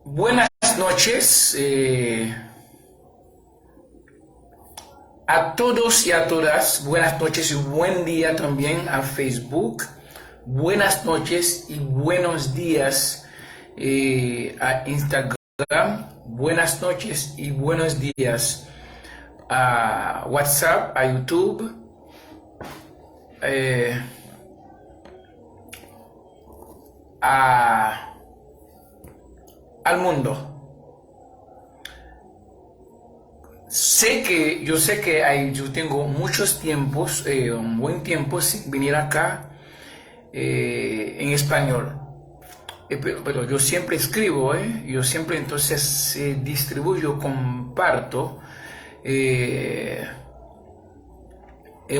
Buenas noches a todos y a todas. Buenas noches y buen día también a Facebook. Buenas noches y buenos días a Instagram. Buenas noches y buenos días a WhatsApp, a YouTube. Al mundo. Yo sé que yo tengo muchos tiempos, un buen tiempo sin venir acá en español. Pero yo siempre escribo, yo siempre entonces distribuyo, comparto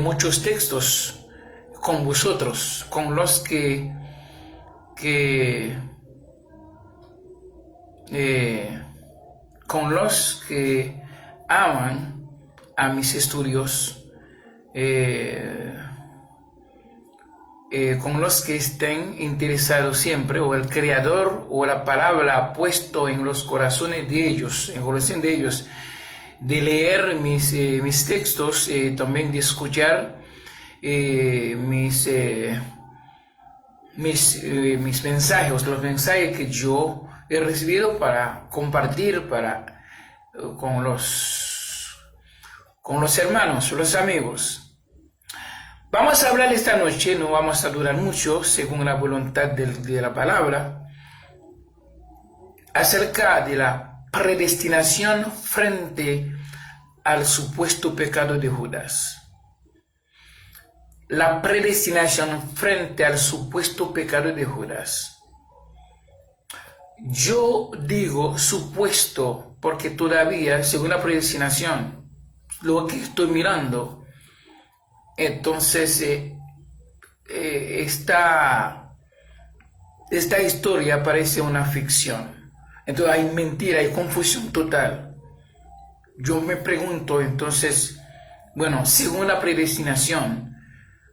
muchos textos con vosotros, con los con los que aman a mis estudios, con los que estén interesados siempre, o el creador o la palabra ha puesto en los corazones de ellos, en el corazón de ellos, de leer mis textos, también de escuchar mis mensajes, los mensajes que yo he recibido para compartir con los hermanos, los amigos. Vamos a hablar esta noche, no vamos a durar mucho, según la voluntad de la palabra, acerca de la predestinación frente al supuesto pecado de Judas. La predestinación frente al supuesto pecado de Judas. Yo digo supuesto porque todavía, según la predestinación, lo que estoy mirando, entonces esta historia parece una ficción. Entonces hay mentira, hay confusión total. Yo me pregunto entonces, bueno, según la predestinación,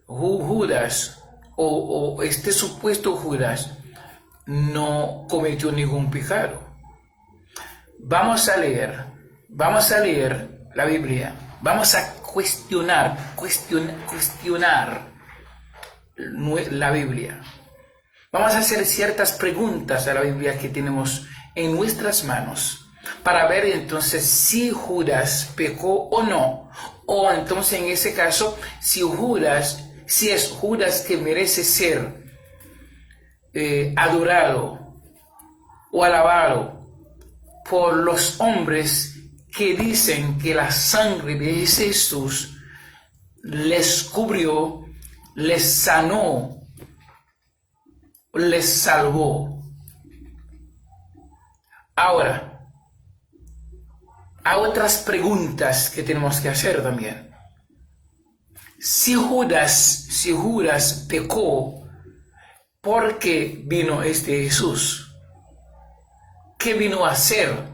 Judas o este supuesto Judas no cometió ningún pecado. Vamos a leer la Biblia, vamos a cuestionar la Biblia. Vamos a hacer ciertas preguntas a la Biblia que tenemos en nuestras manos para ver entonces si Judas pecó o no, o entonces en ese caso si es Judas que merece ser adorado o alabado por los hombres que dicen que la sangre de Jesús les cubrió, les sanó, les salvó. Ahora, hay otras preguntas que tenemos que hacer también. Si Judas pecó, ¿por qué vino este Jesús? ¿Qué vino a hacer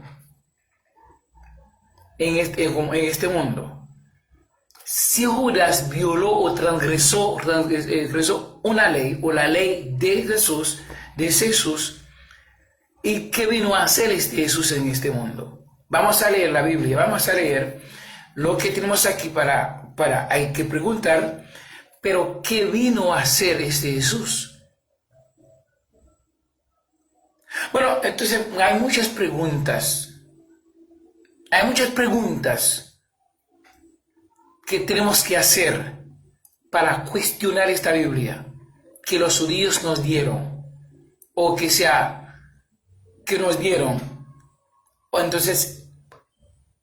en este mundo? Si Judas violó o transgresó una ley o la ley de Jesús, ¿y qué vino a hacer este Jesús en este mundo? Vamos a leer la Biblia, vamos a leer lo que tenemos aquí hay que preguntar, pero ¿qué vino a hacer este Jesús? Bueno, entonces hay muchas preguntas que tenemos que hacer para cuestionar esta Biblia que los judíos nos dieron, o que nos dieron. O entonces,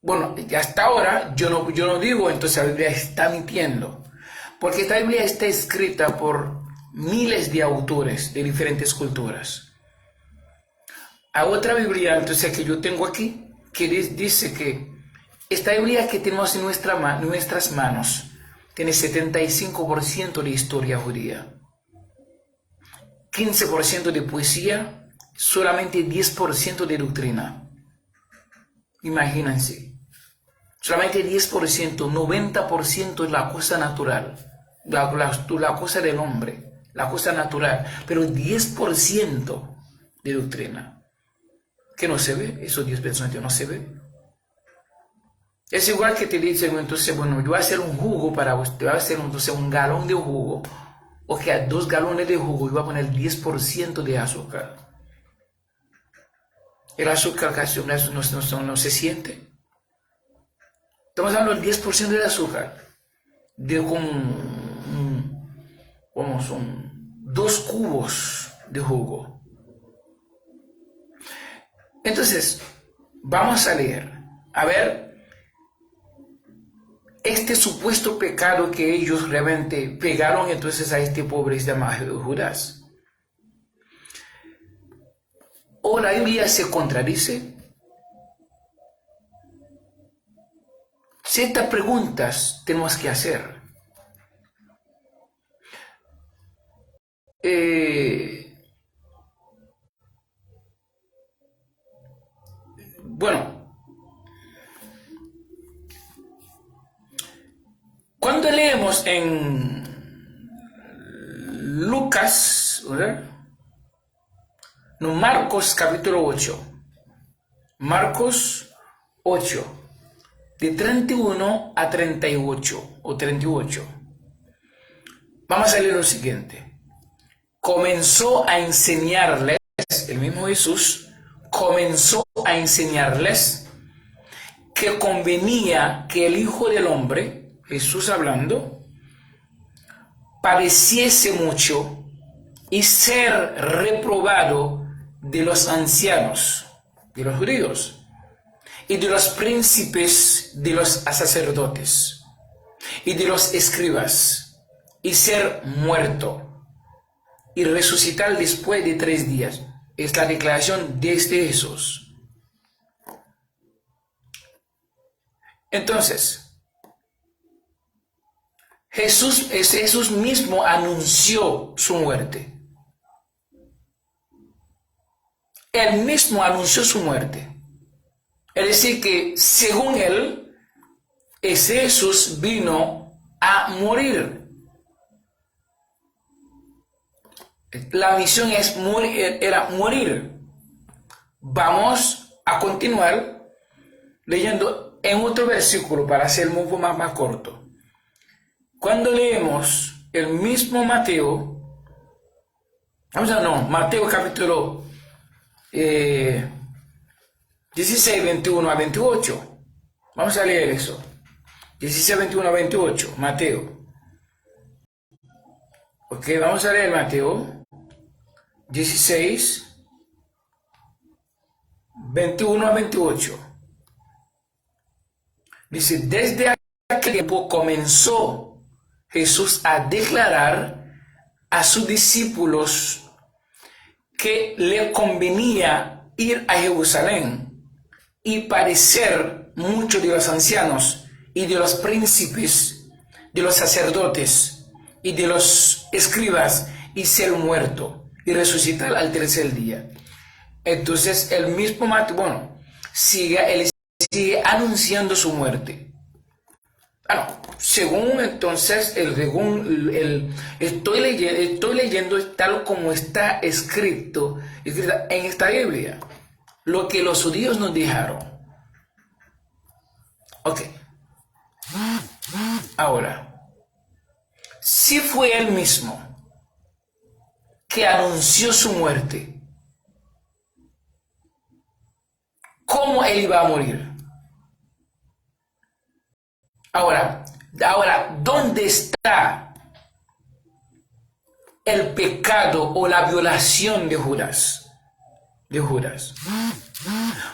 bueno, hasta ahora yo no digo entonces la Biblia está mintiendo, porque esta Biblia está escrita por miles de autores de diferentes culturas. Hay otra Biblia entonces que yo tengo aquí que dice que esta Biblia que tenemos en nuestras manos tiene 75% de historia judía, 15% de poesía, solamente 10% de doctrina. Imagínense, solamente 10%, 90% es la cosa natural, la cosa del hombre, la cosa natural, pero 10% de doctrina. que no se ve, esos 10% no se ve. Es igual que te dicen, entonces, bueno, yo voy a hacer un jugo para usted, voy a hacer entonces un galón de jugo, o que a 2 galones de jugo yo voy a poner 10% de azúcar. El azúcar casi no se siente. Estamos hablando del 10% de azúcar, de como son 2 cubos de jugo. Entonces, vamos a leer, a ver, este supuesto pecado que ellos realmente pegaron entonces a este pobre llamado Judas. ¿O la Biblia se contradice? Ciertas preguntas tenemos que hacer. Bueno, cuando leemos en Lucas, ¿verdad? No, Marcos capítulo 8, Marcos 8, de 31 a 38 o 38. Vamos a leer lo siguiente. Comenzó a enseñarles, el mismo Jesús comenzó a enseñarles que convenía que el Hijo del Hombre, Jesús hablando, padeciese mucho y ser reprobado de los ancianos, de los judíos, y de los príncipes de los sacerdotes, y de los escribas, y ser muerto, y resucitar después de 3 días. Es la declaración de Jesús. Entonces, Jesús mismo anunció su muerte. Él mismo anunció su muerte. Es decir, que según él, ese Jesús vino a morir. La misión era morir. Vamos a continuar leyendo en otro versículo para hacer un poco más corto. Cuando leemos el mismo Mateo, Mateo capítulo 16, 21 a 28. Vamos a leer eso. 16, 21 a 28, Mateo. Ok, vamos a leer Mateo 16, 21 a 28. Dice, desde aquel tiempo comenzó Jesús a declarar a sus discípulos que le convenía ir a Jerusalén y padecer mucho de los ancianos y de los príncipes, de los sacerdotes y de los escribas, y ser muerto y resucitar al 3er día. Entonces el mismo Mateo, él sigue anunciando su muerte. Según entonces, estoy leyendo tal como está escrito en esta Biblia, lo que los judíos nos dejaron. Ok. Ahora, si fue él mismo que anunció su muerte, ¿cómo él iba a morir? Ahora, ¿dónde está el pecado o la violación de Judas?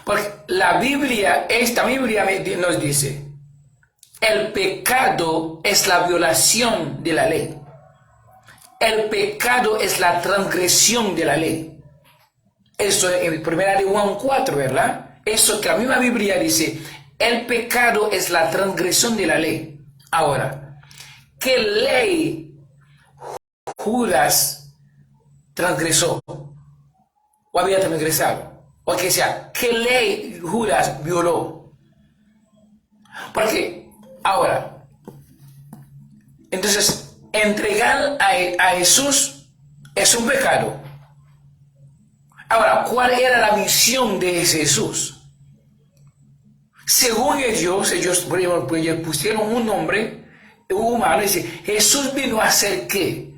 Porque esta Biblia nos dice, el pecado es la violación de la ley. El pecado es la transgresión de la ley. Eso en 1 de Juan 4, ¿verdad? Eso que la misma Biblia dice, el pecado es la transgresión de la ley. Ahora, ¿qué ley Judas transgresó? ¿O había transgresado? O sea, ¿qué ley Judas violó? Porque, ahora, entonces, entregar a Jesús es un pecado. Ahora, ¿cuál era la misión de Jesús? Según ellos por ejemplo, ellos pusieron un nombre humano y dice, Jesús vino a hacer ¿qué?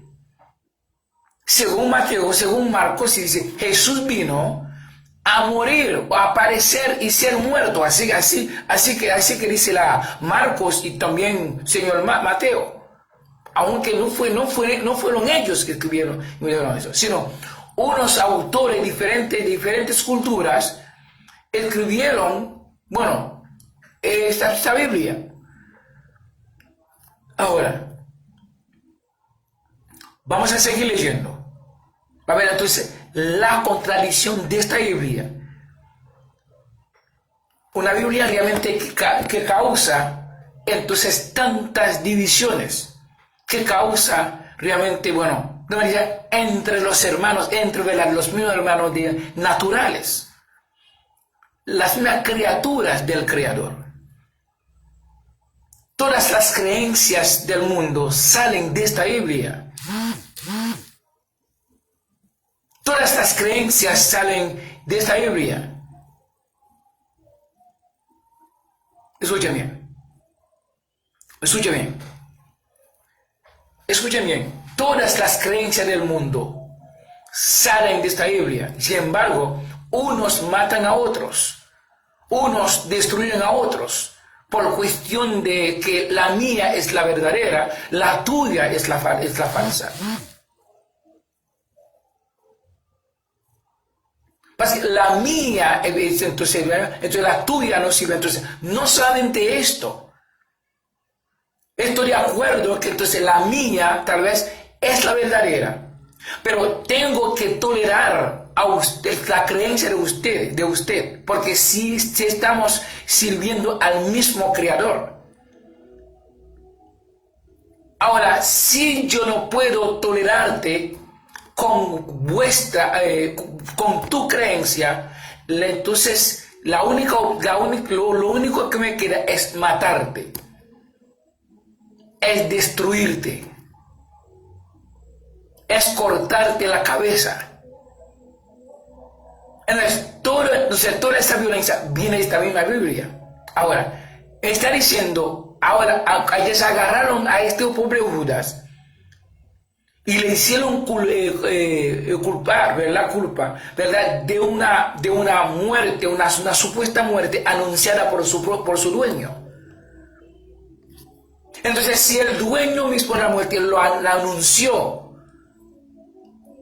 Según Mateo, según Marcos, dice, Jesús vino a morir, o a aparecer y ser muerto. Así que dice la Marcos y también señor Mateo. Aunque no fueron ellos que escribieron eso, sino unos autores de diferentes culturas escribieron, bueno, esta Biblia. Ahora, vamos a seguir leyendo. A ver, entonces, la contradicción de esta Biblia. Una Biblia realmente que causa, entonces, tantas divisiones. Que causa realmente, bueno, de manera entre los hermanos, entre los mismos hermanos naturales. Las mismas criaturas del Creador. Todas las creencias del mundo salen de esta Biblia. Todas las creencias salen de esta Biblia. Escuchen bien. Escuchen bien. Escuchen bien. Todas las creencias del mundo salen de esta Biblia. Sin embargo, unos matan a otros. Unos destruyen a otros. Por cuestión de que la mía es la verdadera, la tuya es la falsa. La mía, entonces la tuya no sirve. Entonces, no solamente esto. Estoy de acuerdo que entonces la mía tal vez es la verdadera. Pero tengo que tolerar a usted la creencia de usted, porque si estamos sirviendo al mismo Creador. Ahora, si yo no puedo tolerarte con tu creencia, entonces lo único que me queda es matarte, es destruirte, es cortarte la cabeza. Entonces, toda esta violencia viene de esta misma Biblia. Ahora, está diciendo, ellos agarraron a este pobre Judas y le hicieron culpar, ¿verdad? ¿Verdad? De una muerte, una supuesta muerte anunciada por su dueño. Entonces, si el dueño mismo de la muerte la anunció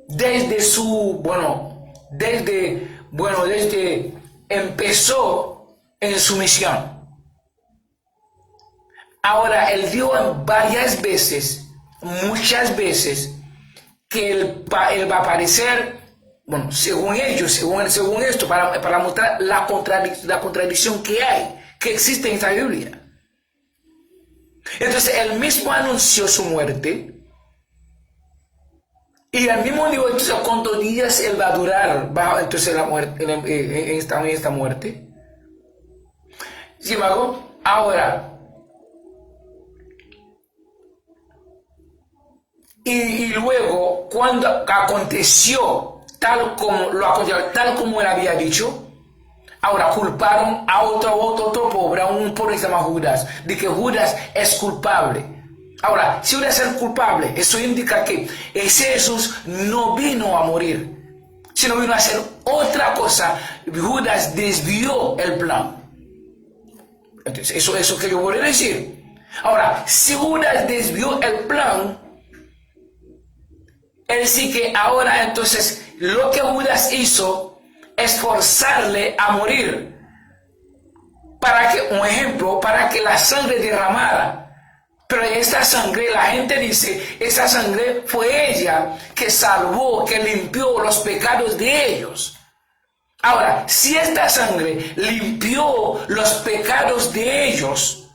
desde empezó en su misión. Ahora, él dio muchas veces, que él va a aparecer, bueno, según ellos, según esto, para mostrar la contradicción que existe en esta Biblia. Entonces, él mismo anunció su muerte. Y al mismo nivel, entonces, ¿cuántos días él va a durar entonces la muerte, en esta muerte? Sin embargo, ahora, y luego, cuando aconteció tal como él había dicho, ahora culparon a otro pobre, a un pobre que se llama Judas, de que Judas es culpable. Ahora, si Judas es culpable, eso indica que ese Jesús no vino a morir, sino vino a hacer otra cosa. Judas desvió el plan. Entonces, eso que yo voy a decir. Ahora, si Judas desvió el plan, es decir que ahora entonces lo que Judas hizo es forzarle a morir. Para que la sangre derramara. Pero esta sangre, la gente dice, esa sangre fue ella que salvó, que limpió los pecados de ellos. Ahora, si esta sangre limpió los pecados de ellos,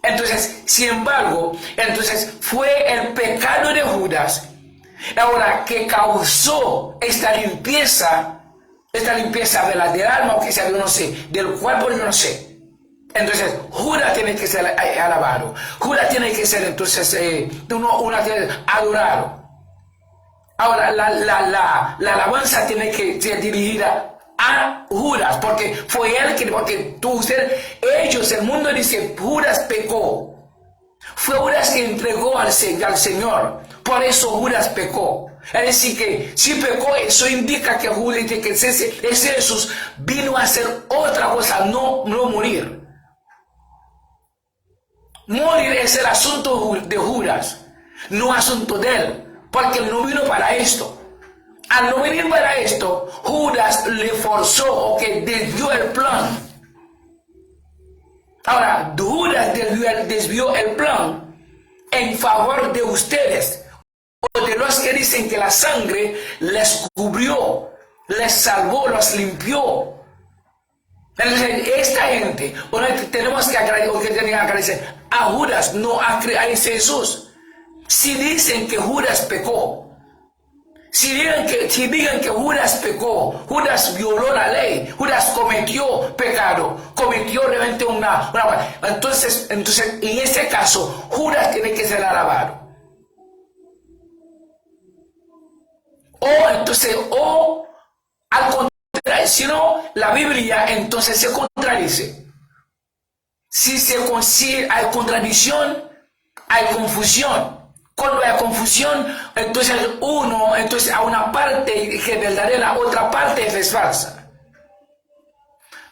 entonces, sin embargo, entonces fue el pecado de Judas, ahora que causó esta limpieza del alma, o que sea, yo no sé, del cuerpo, yo no sé. Entonces, Judas tiene que ser alabado. Judas tiene que ser, entonces, adorado. Ahora, la alabanza tiene que ser dirigida a Judas, porque fue él que, porque ellos, el mundo dice, Judas pecó. Fue Judas que entregó al Señor, por eso Judas pecó. Es decir, que si pecó, eso indica que Judas, que ese Jesús vino a hacer otra cosa, no morir. Morir es el asunto de Judas, no asunto de él, porque él no vino para esto. Al no venir para esto, Judas le forzó o que desvió el plan. Ahora, Judas desvió el plan en favor de ustedes, o de los que dicen que la sangre les cubrió, les salvó, los limpió. Entonces, esta gente, tenemos que agradecer a Judas, no a Jesús. Si dicen que Judas pecó, si digan que Judas pecó, Judas violó la ley, Judas cometió pecado, cometió realmente entonces en este caso Judas tiene que ser alabado. O al contrario, si no, la Biblia entonces se contradice. Si hay contradicción, hay confusión. Cuando hay confusión, entonces a una parte es verdadera, la otra parte es falsa.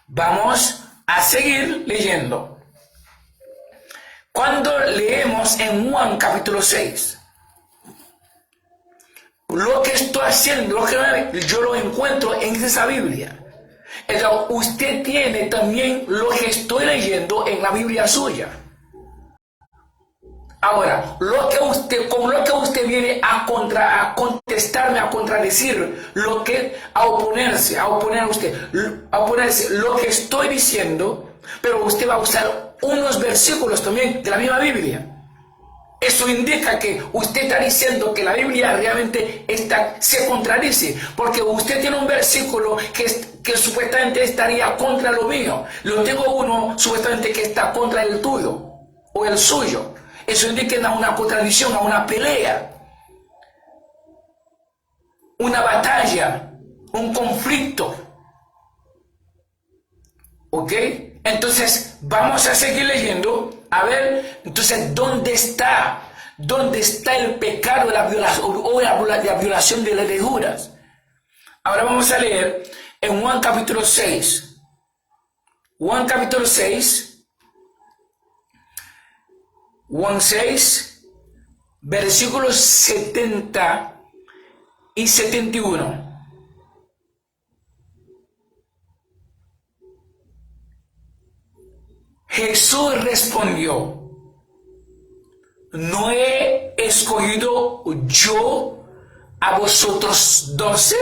Vamos a seguir leyendo. Cuando leemos en Juan capítulo 6, lo que estoy haciendo, yo lo encuentro en esa Biblia. Entonces, usted tiene también lo que estoy leyendo en la Biblia suya. Ahora, con lo que usted viene a contestarme, a contradecir, a oponerse lo que estoy diciendo, pero usted va a usar unos versículos también de la misma Biblia. Eso indica que usted está diciendo que la Biblia realmente se contradice, porque usted tiene un versículo que supuestamente estaría contra lo mío. Yo tengo uno supuestamente que está contra el tuyo o el suyo. Eso indica una contradicción, a una pelea, una batalla, un conflicto. ¿Ok? Entonces, vamos a seguir leyendo. A ver, entonces, ¿dónde está el pecado de la violación de la ley de Judas? Ahora vamos a leer en Juan capítulo 6. Juan capítulo 6. Juan 6, versículos 70 y 71. Jesús respondió: ¿no he escogido yo a vosotros 12?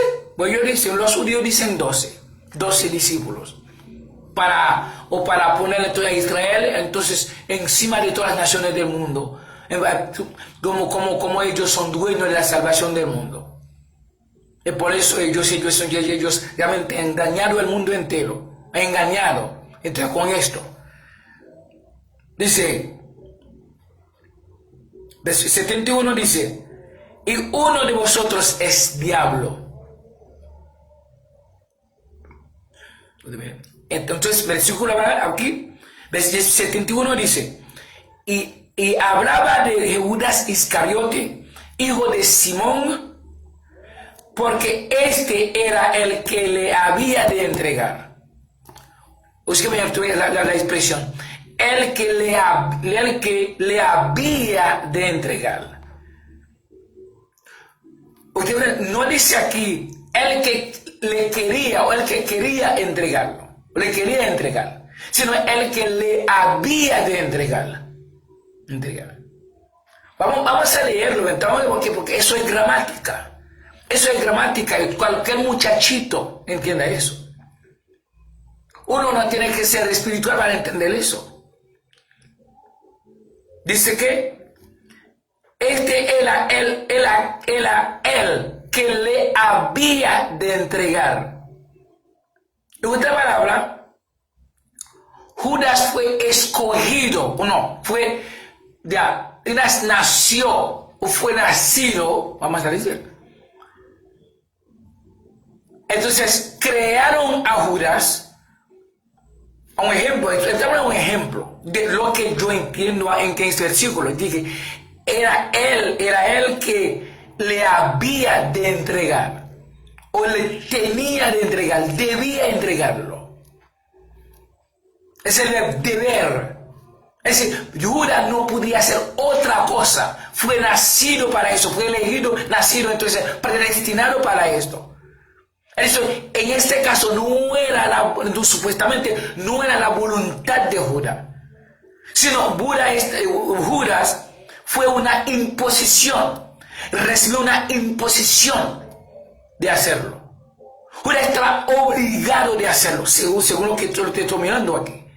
Los judíos dicen 12 discípulos. Para poner a Israel entonces encima de todas las naciones del mundo, como ellos son dueños de la salvación del mundo. Y por eso ellos realmente han engañado el mundo entero, entonces con esto dice, 71 dice: y uno de vosotros es diablo. Entonces, versículo aquí, versículo 71 dice: y hablaba de Judas Iscariote, hijo de Simón, porque este era el que le había de entregar. Usted me la expresión, el que le había de entregar. Usted no dice aquí el que le quería o el que quería entregarlo. Le quería entregar, sino el que le había de entregar. Vamos a leerlo, porque eso es gramática. Eso es gramática, cualquier muchachito entienda eso. Uno no tiene que ser espiritual para entender eso. Dice que este era él que le había de entregar. En otra palabra, Judas fue escogido, nació, o fue nacido, vamos a decir, Entonces crearon a Judas. Un ejemplo, un ejemplo de lo que yo entiendo en este versículo. Dije, era él que le había de entregar, o le tenía de entregar, debía entregarlo. Es el deber. Es decir, Judas no podía hacer otra cosa. Fue nacido para eso, fue elegido, nacido, entonces predestinado para esto. Eso, en este caso, supuestamente no era la voluntad de Judas, sino Judas fue una imposición, recibió una imposición de hacerlo. Judas estaba obligado de hacerlo, según lo que yo te estoy mirando aquí.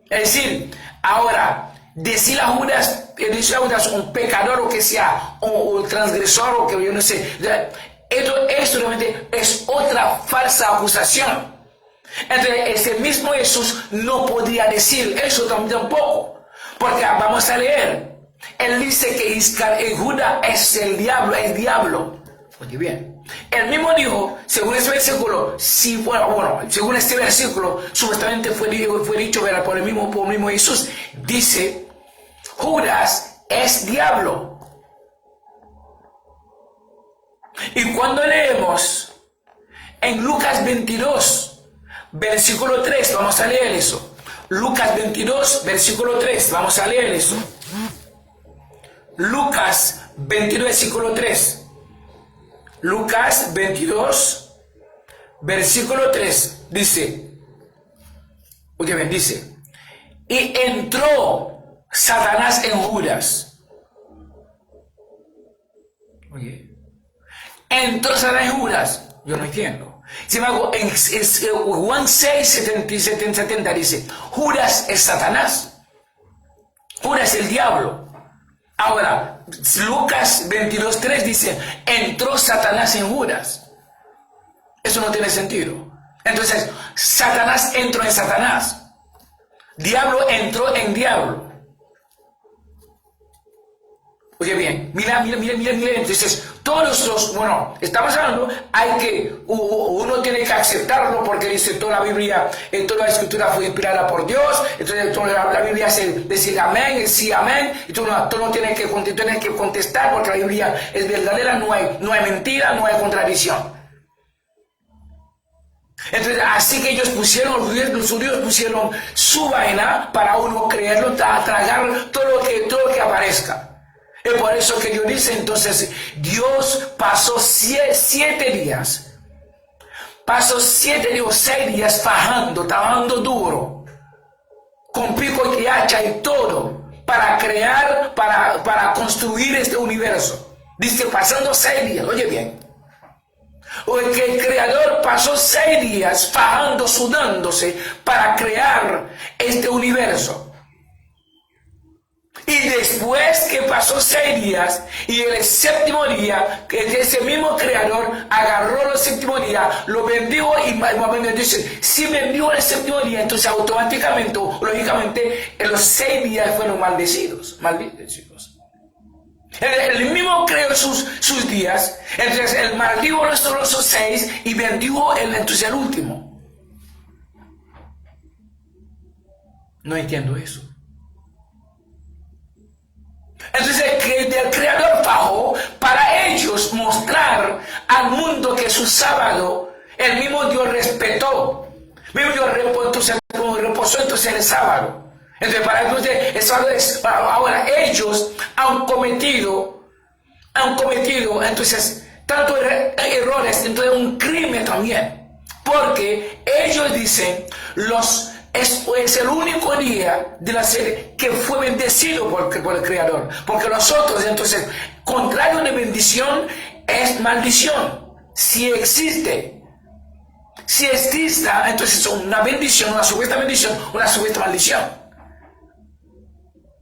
Es decir, ahora, decirle a Judas un pecador o que sea, o transgresor o que yo no sé, esto realmente es otra falsa acusación. Entonces, ese mismo Jesús no podía decir eso tampoco, porque vamos a leer. Él dice que Judas es el diablo. Oye bien, él mismo dijo, según este versículo, según este versículo, supuestamente fue dicho por el mismo Jesús, dice, Judas es diablo. Y cuando leemos en Lucas 22, versículo 3, vamos a leer eso. Lucas 22, versículo 3, vamos a leer eso. Lucas 22, versículo 3. Lucas 22, versículo 3, dice, oye bien, dice, y entró Satanás en Judas. Oye. Entró Satanás en Judas. Yo no entiendo. Sin embargo, en Juan 6, 70 dice, Judas es Satanás. Judas es el diablo. Ahora, Lucas 22, 3 dice, entró Satanás en Judas. Eso no tiene sentido. Entonces, Satanás entró en Satanás. Diablo entró en diablo. Oye bien, mira, entonces todos estamos hablando, uno tiene que aceptarlo porque dice toda la Biblia, toda la escritura fue inspirada por Dios, entonces toda la Biblia se dice amén, sí, amén, y tú no tienes que contestar porque la Biblia es verdadera, no hay mentira, no hay contradicción. Entonces, así que ellos los judíos pusieron su vaina para uno creerlo, tragar todo lo que aparezca. Es por eso que Dios dice, entonces, Dios pasó 7 días, 6 días fajando, trabajando duro, con pico y hacha y todo, para crear, para construir este universo. Dice, pasando 6 días, oye bien. O que el creador pasó 6 días fajando, sudándose, para crear este universo. Y después que pasó 6 días y el séptimo día, que ese mismo creador agarró el séptimo día, lo bendijo y dice, si bendijo el séptimo día, entonces automáticamente, lógicamente, en los 6 días fueron maldecidos. Él mismo creó sus días, entonces él maldijo los 6 y bendijo entonces el último. No entiendo eso. Entonces el creador bajó para ellos mostrar al mundo que su sábado el mismo Dios respetó. Mismo Dios reposó entonces el sábado. Entonces para entonces el sábado es, ahora ellos han cometido entonces tantos errores, entonces un crimen también. Porque ellos dicen es el único día de la serie que fue bendecido por el Creador. Porque los otros, entonces, contrario de bendición, es maldición. Si existe, entonces es una bendición, una supuesta bendición, una supuesta maldición.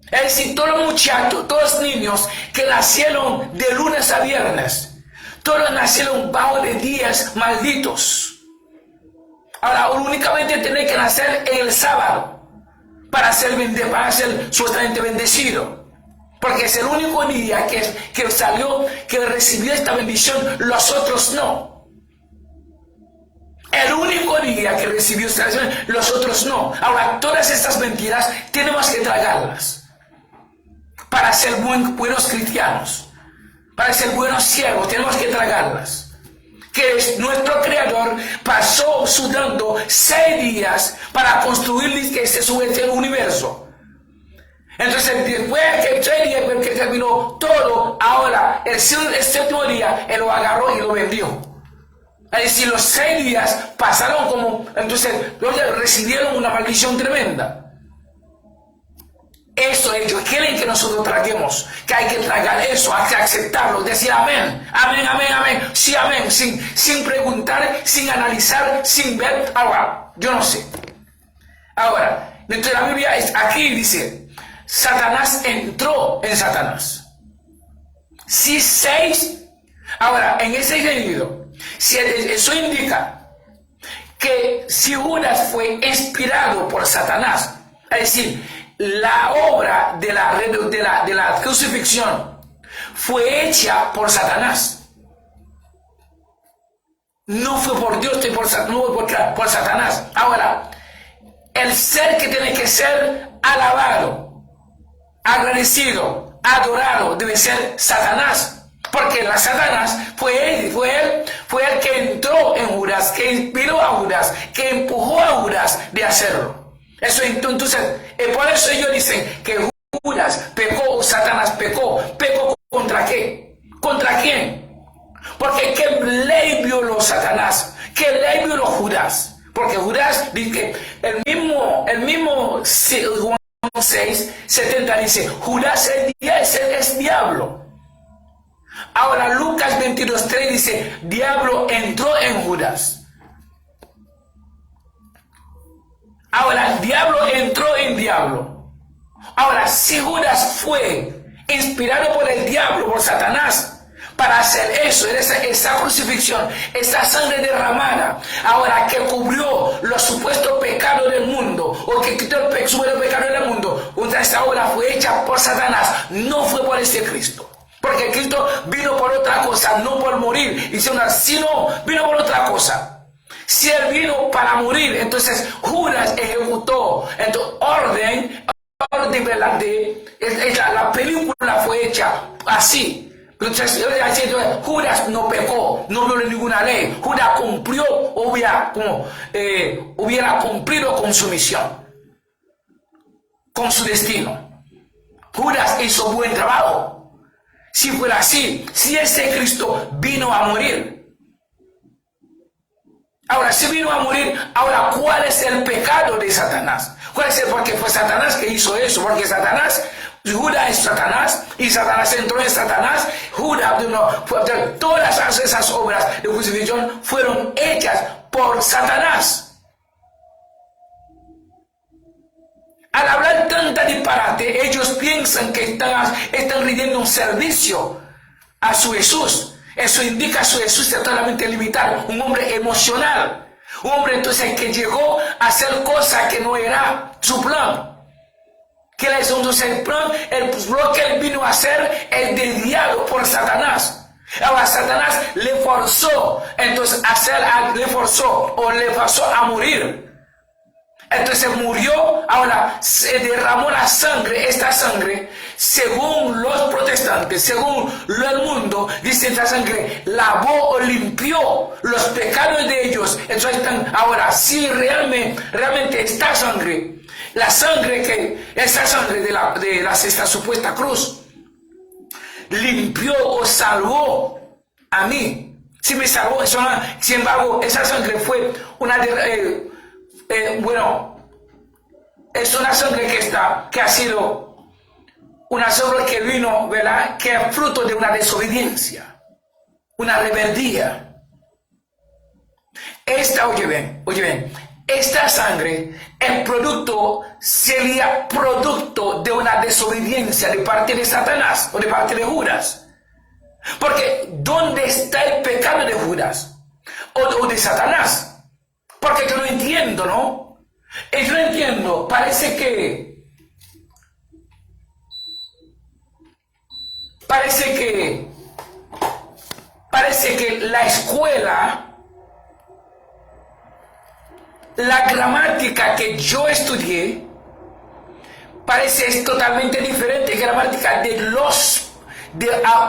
Es decir, todos los muchachos, todos los niños que nacieron de lunes a viernes, todos nacieron bajo de días malditos. Ahora, únicamente tiene que nacer en el sábado para ser supuestamente bendecido. Porque es el único día que recibió esta bendición, los otros no. El único día que recibió salvación, los otros no. Ahora, todas estas mentiras tenemos que tragarlas para ser buenos cristianos, para ser buenos siervos, tenemos que tragarlas. Que nuestro Creador pasó sudando 6 días para construir este universo. Entonces, después que 3 días que terminó todo, ahora el 7º día, Él lo agarró y lo vendió. Es decir, los 6 días pasaron como, entonces recibieron una maldición tremenda. Eso ellos quieren que nosotros traguemos, que hay que tragar eso, hay que aceptarlo, decir amén, amén, amén, amén, sí, amén, sin preguntar, sin analizar, sin ver. Ahora, yo no sé. Ahora, dentro de la Biblia, aquí dice, Satanás entró en Satanás. Si 6, ahora, en ese sentido, si eso indica que si Judas fue inspirado por Satanás, es decir, la obra de la crucifixión fue hecha por Satanás. No fue por Dios, no fue por Satanás. Ahora, el ser que tiene que ser alabado, agradecido, adorado, debe ser Satanás. Porque la Satanás fue el que entró en Judas, que inspiró a Judas, que empujó a Judas de hacerlo. Eso entonces, por eso ellos dicen que Judas pecó o Satanás pecó. ¿Pecó contra qué? ¿Contra quién? Porque ¿qué ley violó Satanás? ¿Qué ley violó Judas? Porque Judas dice que el mismo Juan 6:70 dice, Judas es diablo. Ahora Lucas 22:3 dice, diablo entró en Judas. Ahora el diablo entró en diablo. Ahora, si Judas fue inspirado por el diablo, por Satanás, para hacer eso, esa crucifixión, esa sangre derramada, ahora que cubrió los supuestos pecados del mundo, o que quitó el supuesto pecado del mundo, esta obra fue hecha por Satanás, no fue por este Cristo. Porque Cristo vino por otra cosa, no por morir, sino vino por otra cosa. Si Él vino para morir, entonces Judas ejecutó, entonces la película fue hecha así. Entonces Judas no pecó, no violó ninguna ley. Judas cumplió, hubiera cumplido con su misión, con su destino. Judas hizo buen trabajo. Si fuera así, si ese Cristo vino a morir. Ahora, si vino a morir, ahora, ¿cuál es el pecado de Satanás? ¿Cuál es porque fue Satanás que hizo eso? Porque Judas es Satanás, y Satanás entró en Satanás. Todas esas obras de crucifixión fueron hechas por Satanás. Al hablar tanta disparate, ellos piensan que están rindiendo un servicio a su Jesús. Eso indica a su Jesús totalmente limitado, un hombre emocional, un hombre entonces que llegó a hacer cosas que no era su plan. Que entonces el plan, lo que él vino a hacer es desviado por Satanás. Ahora Satanás le forzó, entonces le forzó a morir. Entonces murió, ahora se derramó la sangre, esta sangre, según los protestantes, según el mundo, dice esta sangre, lavó o limpió los pecados de ellos. Entonces ahora, si realmente esta sangre, esa sangre de esta supuesta cruz, limpió o salvó a mí, si me salvó, sin embargo, esa sangre fue es una sangre que ha sido una sangre que vino, ¿verdad? Que es fruto de una desobediencia, una rebeldía. Oye bien, esta sangre sería producto de una desobediencia de parte de Satanás o de parte de Judas. Porque ¿dónde está el pecado de Judas o de Satanás? Porque yo no entiendo, ¿no? Yo no entiendo, parece que la escuela la gramática que yo estudié parece totalmente diferente gramática de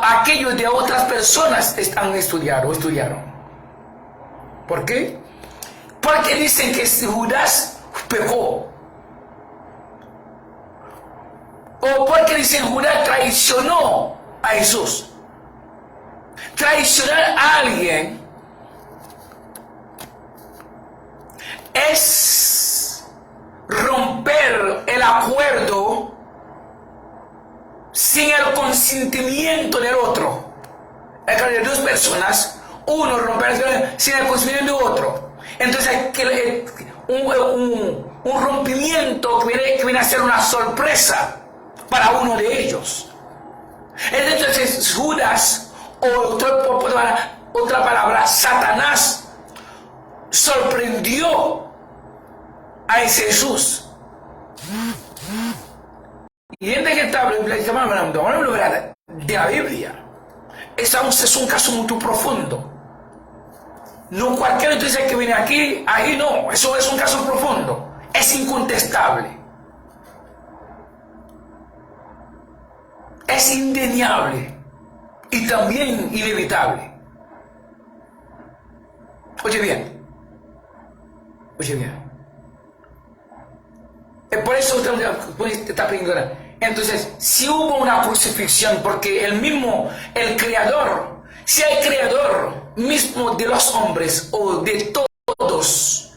aquellos de otras personas que han estudiado o estudiaron. ¿Por qué? Porque dicen que Judas pecó. O porque dicen Judas traicionó a Jesús. Traicionar a alguien es romper el acuerdo sin el consentimiento del otro. El caso de dos personas, uno romper sin el consentimiento del otro. Entonces un rompimiento que viene a ser una sorpresa para uno de ellos. Entonces Judas, o otra palabra, Satanás, sorprendió a ese Jesús. Y gente que está hablando de la Biblia, es un caso muy profundo. No cualquier noticia que viene aquí, ahí no, eso es un caso profundo, es incontestable, es indeniable y también inevitable. Oye bien. Por eso está pidiendo. Entonces, si hubo una crucifixión, porque el creador, si el creador mismo de los hombres o de todos,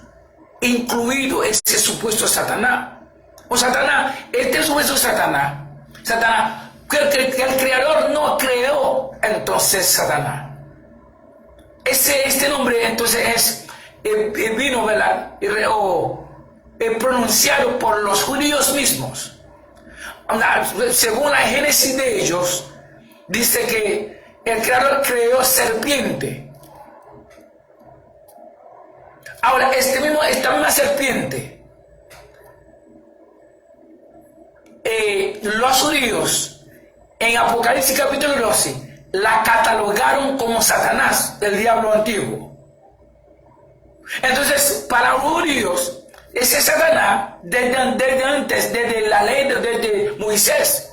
incluido ese supuesto Satanás, o Satanás, este supuesto Satanás, que el creador no creó, entonces Satanás. Este nombre entonces vino, ¿verdad? Pronunciado por los judíos mismos. Según la génesis de ellos, dice que el creador creó serpiente. Ahora, esta misma serpiente, los judíos en Apocalipsis capítulo 12 la catalogaron como Satanás, el diablo antiguo. Entonces, para los judíos, ese Satanás, desde antes, desde la ley de Moisés,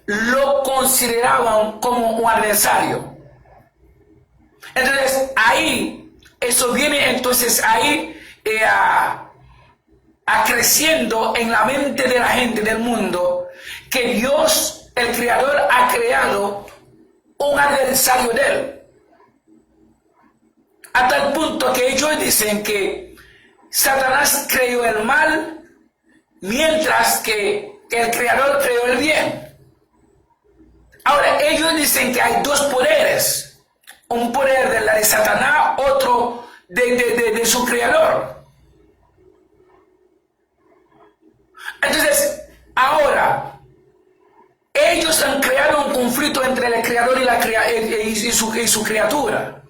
lo consideraban como un adversario. Entonces, ahí, eso viene entonces ahí creciendo en la mente de la gente del mundo, que Dios, el Creador, ha creado un adversario de él. A tal punto que ellos dicen que Satanás creó el mal, mientras que el Creador creó el bien. Ahora, ellos dicen que hay dos poderes. Un poder de Satanás, otro de su Creador. Entonces, ahora, ellos han creado un conflicto entre el Creador y su criatura.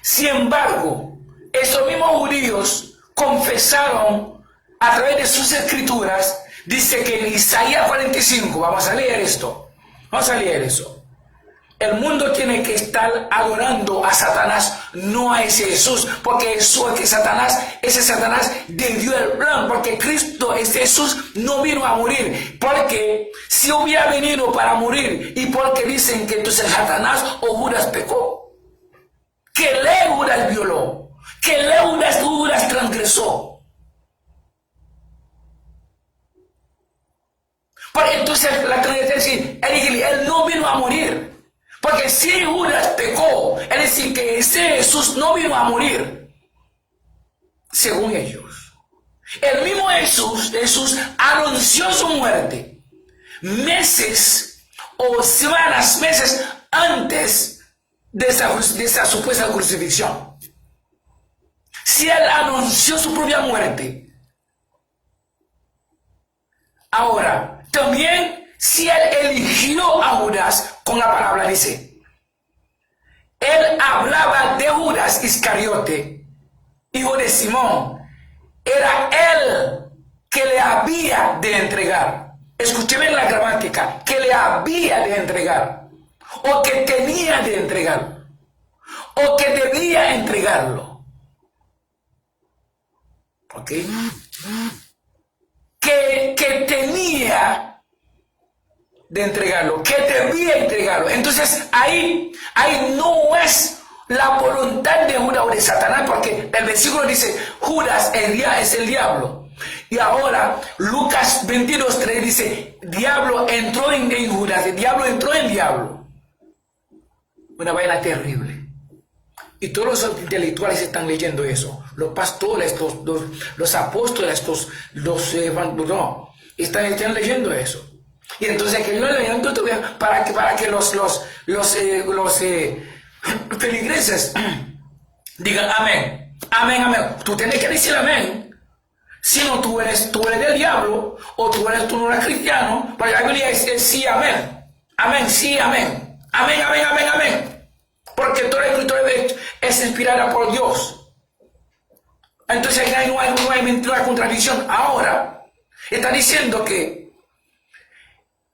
Sin embargo, esos mismos judíos confesaron a través de sus escrituras, dice que en Isaías 45, vamos a leer esto, vamos a leer eso. El mundo tiene que estar adorando a Satanás, no a ese Jesús, porque ese Satanás desvió el plan, porque Cristo, ese Jesús, no vino a morir, porque si hubiera venido para morir, y porque dicen que entonces Satanás o Judas pecó, que Judas violó, que Judas transgresó. Porque entonces la transgresión, él no vino a morir. Porque si Judas pecó, es decir, que ese Jesús no vino a morir, según ellos. El mismo Jesús anunció su muerte meses o semanas, meses antes de esa supuesta crucifixión. Si él anunció su propia muerte, ahora también si él eligió a Judas, con la palabra dice, él hablaba de Judas Iscariote, hijo de Simón, era él que le había de entregar. Escuché bien la gramática, que le había de entregar, o que tenía de entregar, o que debía entregarlo. ¿Ok? Que tenía de entregarlo, que debía entregarlo. Entonces ahí no es la voluntad de Judas o de Satanás, porque el versículo dice, Judas es el diablo. Y ahora Lucas 22:3 dice, diablo entró en Judas, el diablo entró en diablo. Una vaina terrible. Y todos los intelectuales están leyendo eso. Los pastores, los apóstoles, están leyendo eso. Y entonces que yo leyendo para que los feligreses digan amén. Amén, amén. Tú tienes que decir amén. Si no, tú eres del diablo, o tú no eres cristiano, pero la Biblia es sí, amén. Amén, sí, amén. Amén, amén, amén, amén. Porque toda la escritura es inspirada por Dios. Entonces ahí no hay mentira, contradicción. Ahora, está diciendo que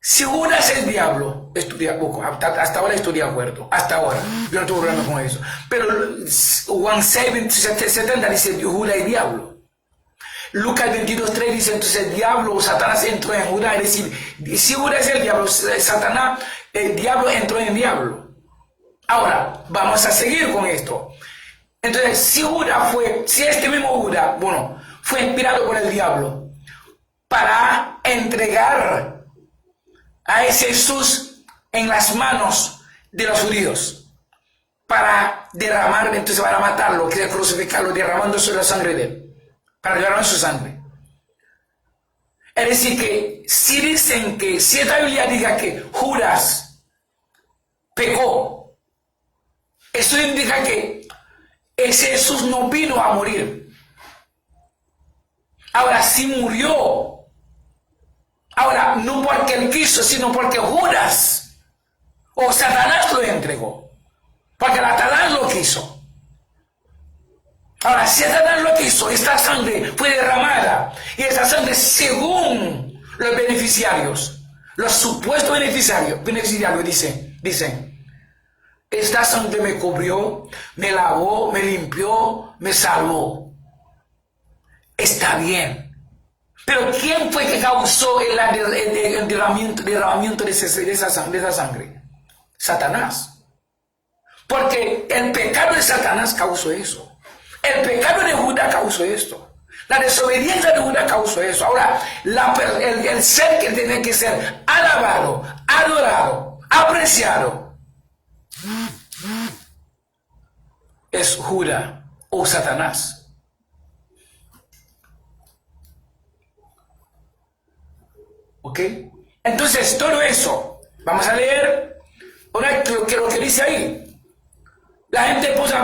si Judas es diablo, hasta ahora estoy de acuerdo. Hasta ahora, yo no tengo problema con eso. Pero Juan 6:70 dice Judas es diablo. Lucas 22:3 dice, entonces el diablo o Satanás entró en Judas, es decir, si Judas es el diablo, Satanás, el diablo entró en el diablo. Ahora, vamos a seguir con esto. Entonces, si este mismo Judas, fue inspirado por el diablo para entregar a ese Jesús en las manos de los judíos, para matarlo, crucificarlo, derramando la sangre de él. Para derramar su sangre. Es decir, que si dicen que, si esta Biblia diga que Judas pecó, eso indica que ese Jesús no vino a morir. Ahora, si murió, ahora no porque él quiso, sino porque Judas o Satanás lo entregó. Porque Satanás lo quiso. Ahora, si Satanás lo quiso, esta sangre fue derramada, y esta sangre, según los beneficiarios, los supuestos beneficiarios dicen, esta sangre me cubrió, me lavó, me limpió, me salvó. Está bien. Pero ¿quién fue que causó el derramamiento de esa sangre? Satanás. Porque el pecado de Satanás causó eso. El pecado de Judas causó esto. La desobediencia de Judas causó eso. Ahora, el ser que tiene que ser alabado, adorado, apreciado, es Judas o Satanás. ¿Ok? Entonces, todo eso, vamos a leer lo que dice ahí. La gente puso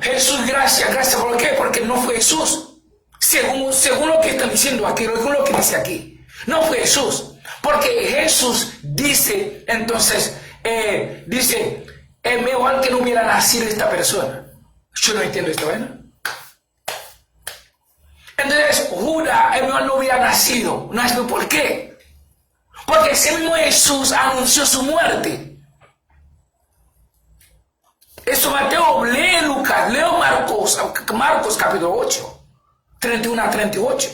Jesús, gracias, ¿por qué? Porque no fue Jesús. Según lo que están diciendo aquí, según lo que dice aquí, no fue Jesús. Porque Jesús dice, entonces, es mejor que no hubiera nacido esta persona. Yo no entiendo esto, ¿verdad? Entonces, Judas, es mejor no hubiera nacido. No es por qué. Porque ese mismo Jesús anunció su muerte. Eso Mateo, lee Lucas, leo Marcos capítulo 8, 31 a 38.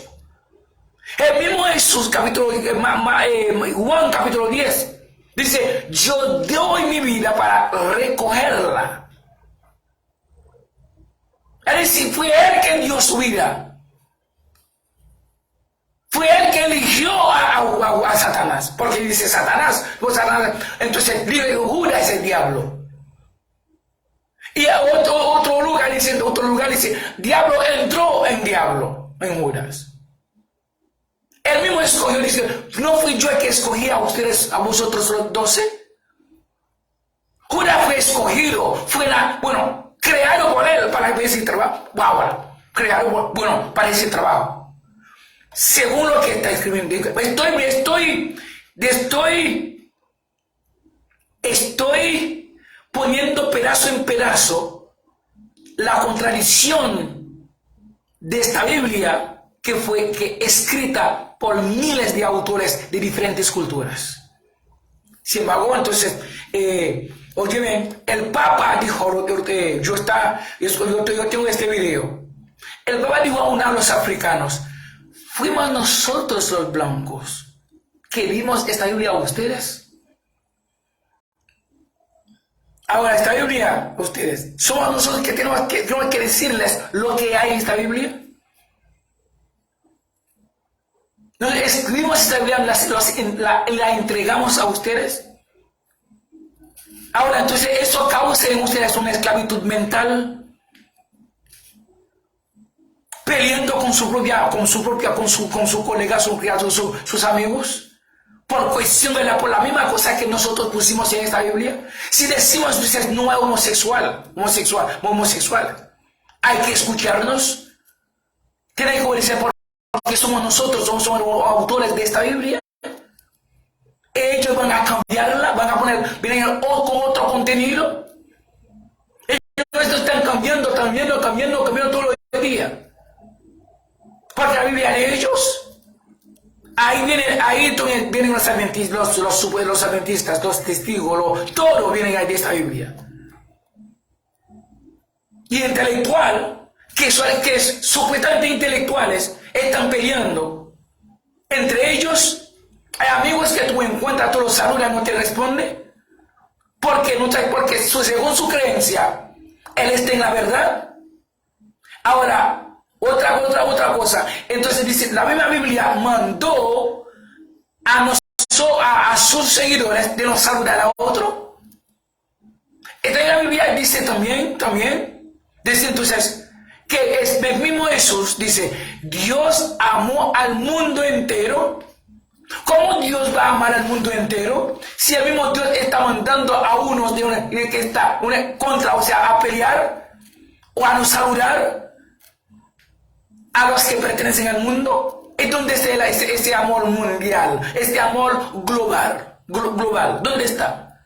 El mismo Jesús, Juan capítulo 10, dice, yo doy mi vida para recogerla. Es decir, fue Él que dio su vida. Fue Él que eligió a Satanás. Porque dice Satanás, entonces Judas es el diablo. Y otro lugar dice, diablo entró en diablo, en Judas. Él mismo escogió, dice, ¿no fui yo el que escogí a ustedes, a vosotros los 12? Judas fue escogido, creado por él para ese trabajo. Para ese trabajo. Según lo que está escribiendo, estoy poniendo pedazo en pedazo la contradicción de esta Biblia que fue escrita por miles de autores de diferentes culturas. Sin embargo, entonces, Oye bien, el Papa dijo, yo tengo este video. El Papa dijo a los africanos, fuimos nosotros los blancos que dimos esta Biblia a ustedes. Ahora, esta Biblia, ustedes, somos nosotros que tenemos que decirles lo que hay en esta Biblia. Nos escribimos esta Biblia, la entregamos a ustedes. Ahora, entonces, eso causa en ustedes una esclavitud mental, peleando con su colega, sus amigos, por la misma cosa que nosotros pusimos en esta Biblia. Si decimos ustedes no es homosexual, hay que escucharnos, tiene que obedecer porque somos nosotros, somos autores de esta Biblia. Ellos van a cambiarla, van a vienen con otro contenido. Ellos están cambiando todos los días. Porque la Biblia de ellos, ahí vienen los adventistas, los testigos, todo viene de esta Biblia. Y intelectual, que supuestamente intelectuales, están peleando entre ellos. Hay amigos que tú encuentras, tú los saludas, no te responde, porque según su creencia, él está en la verdad. Ahora, otra cosa. Entonces dice, la misma Biblia mandó a sus seguidores de no saludar a otro. Entonces la Biblia dice también, dice entonces, que el mismo Jesús dice, Dios amó al mundo entero. ¿Cómo Dios va a amar al mundo entero? Si el mismo Dios está mandando a unos que está contra, o sea, a pelear o a no saludar a los que pertenecen al mundo. ¿Y dónde está ese amor mundial, ese amor global? ¿Dónde está?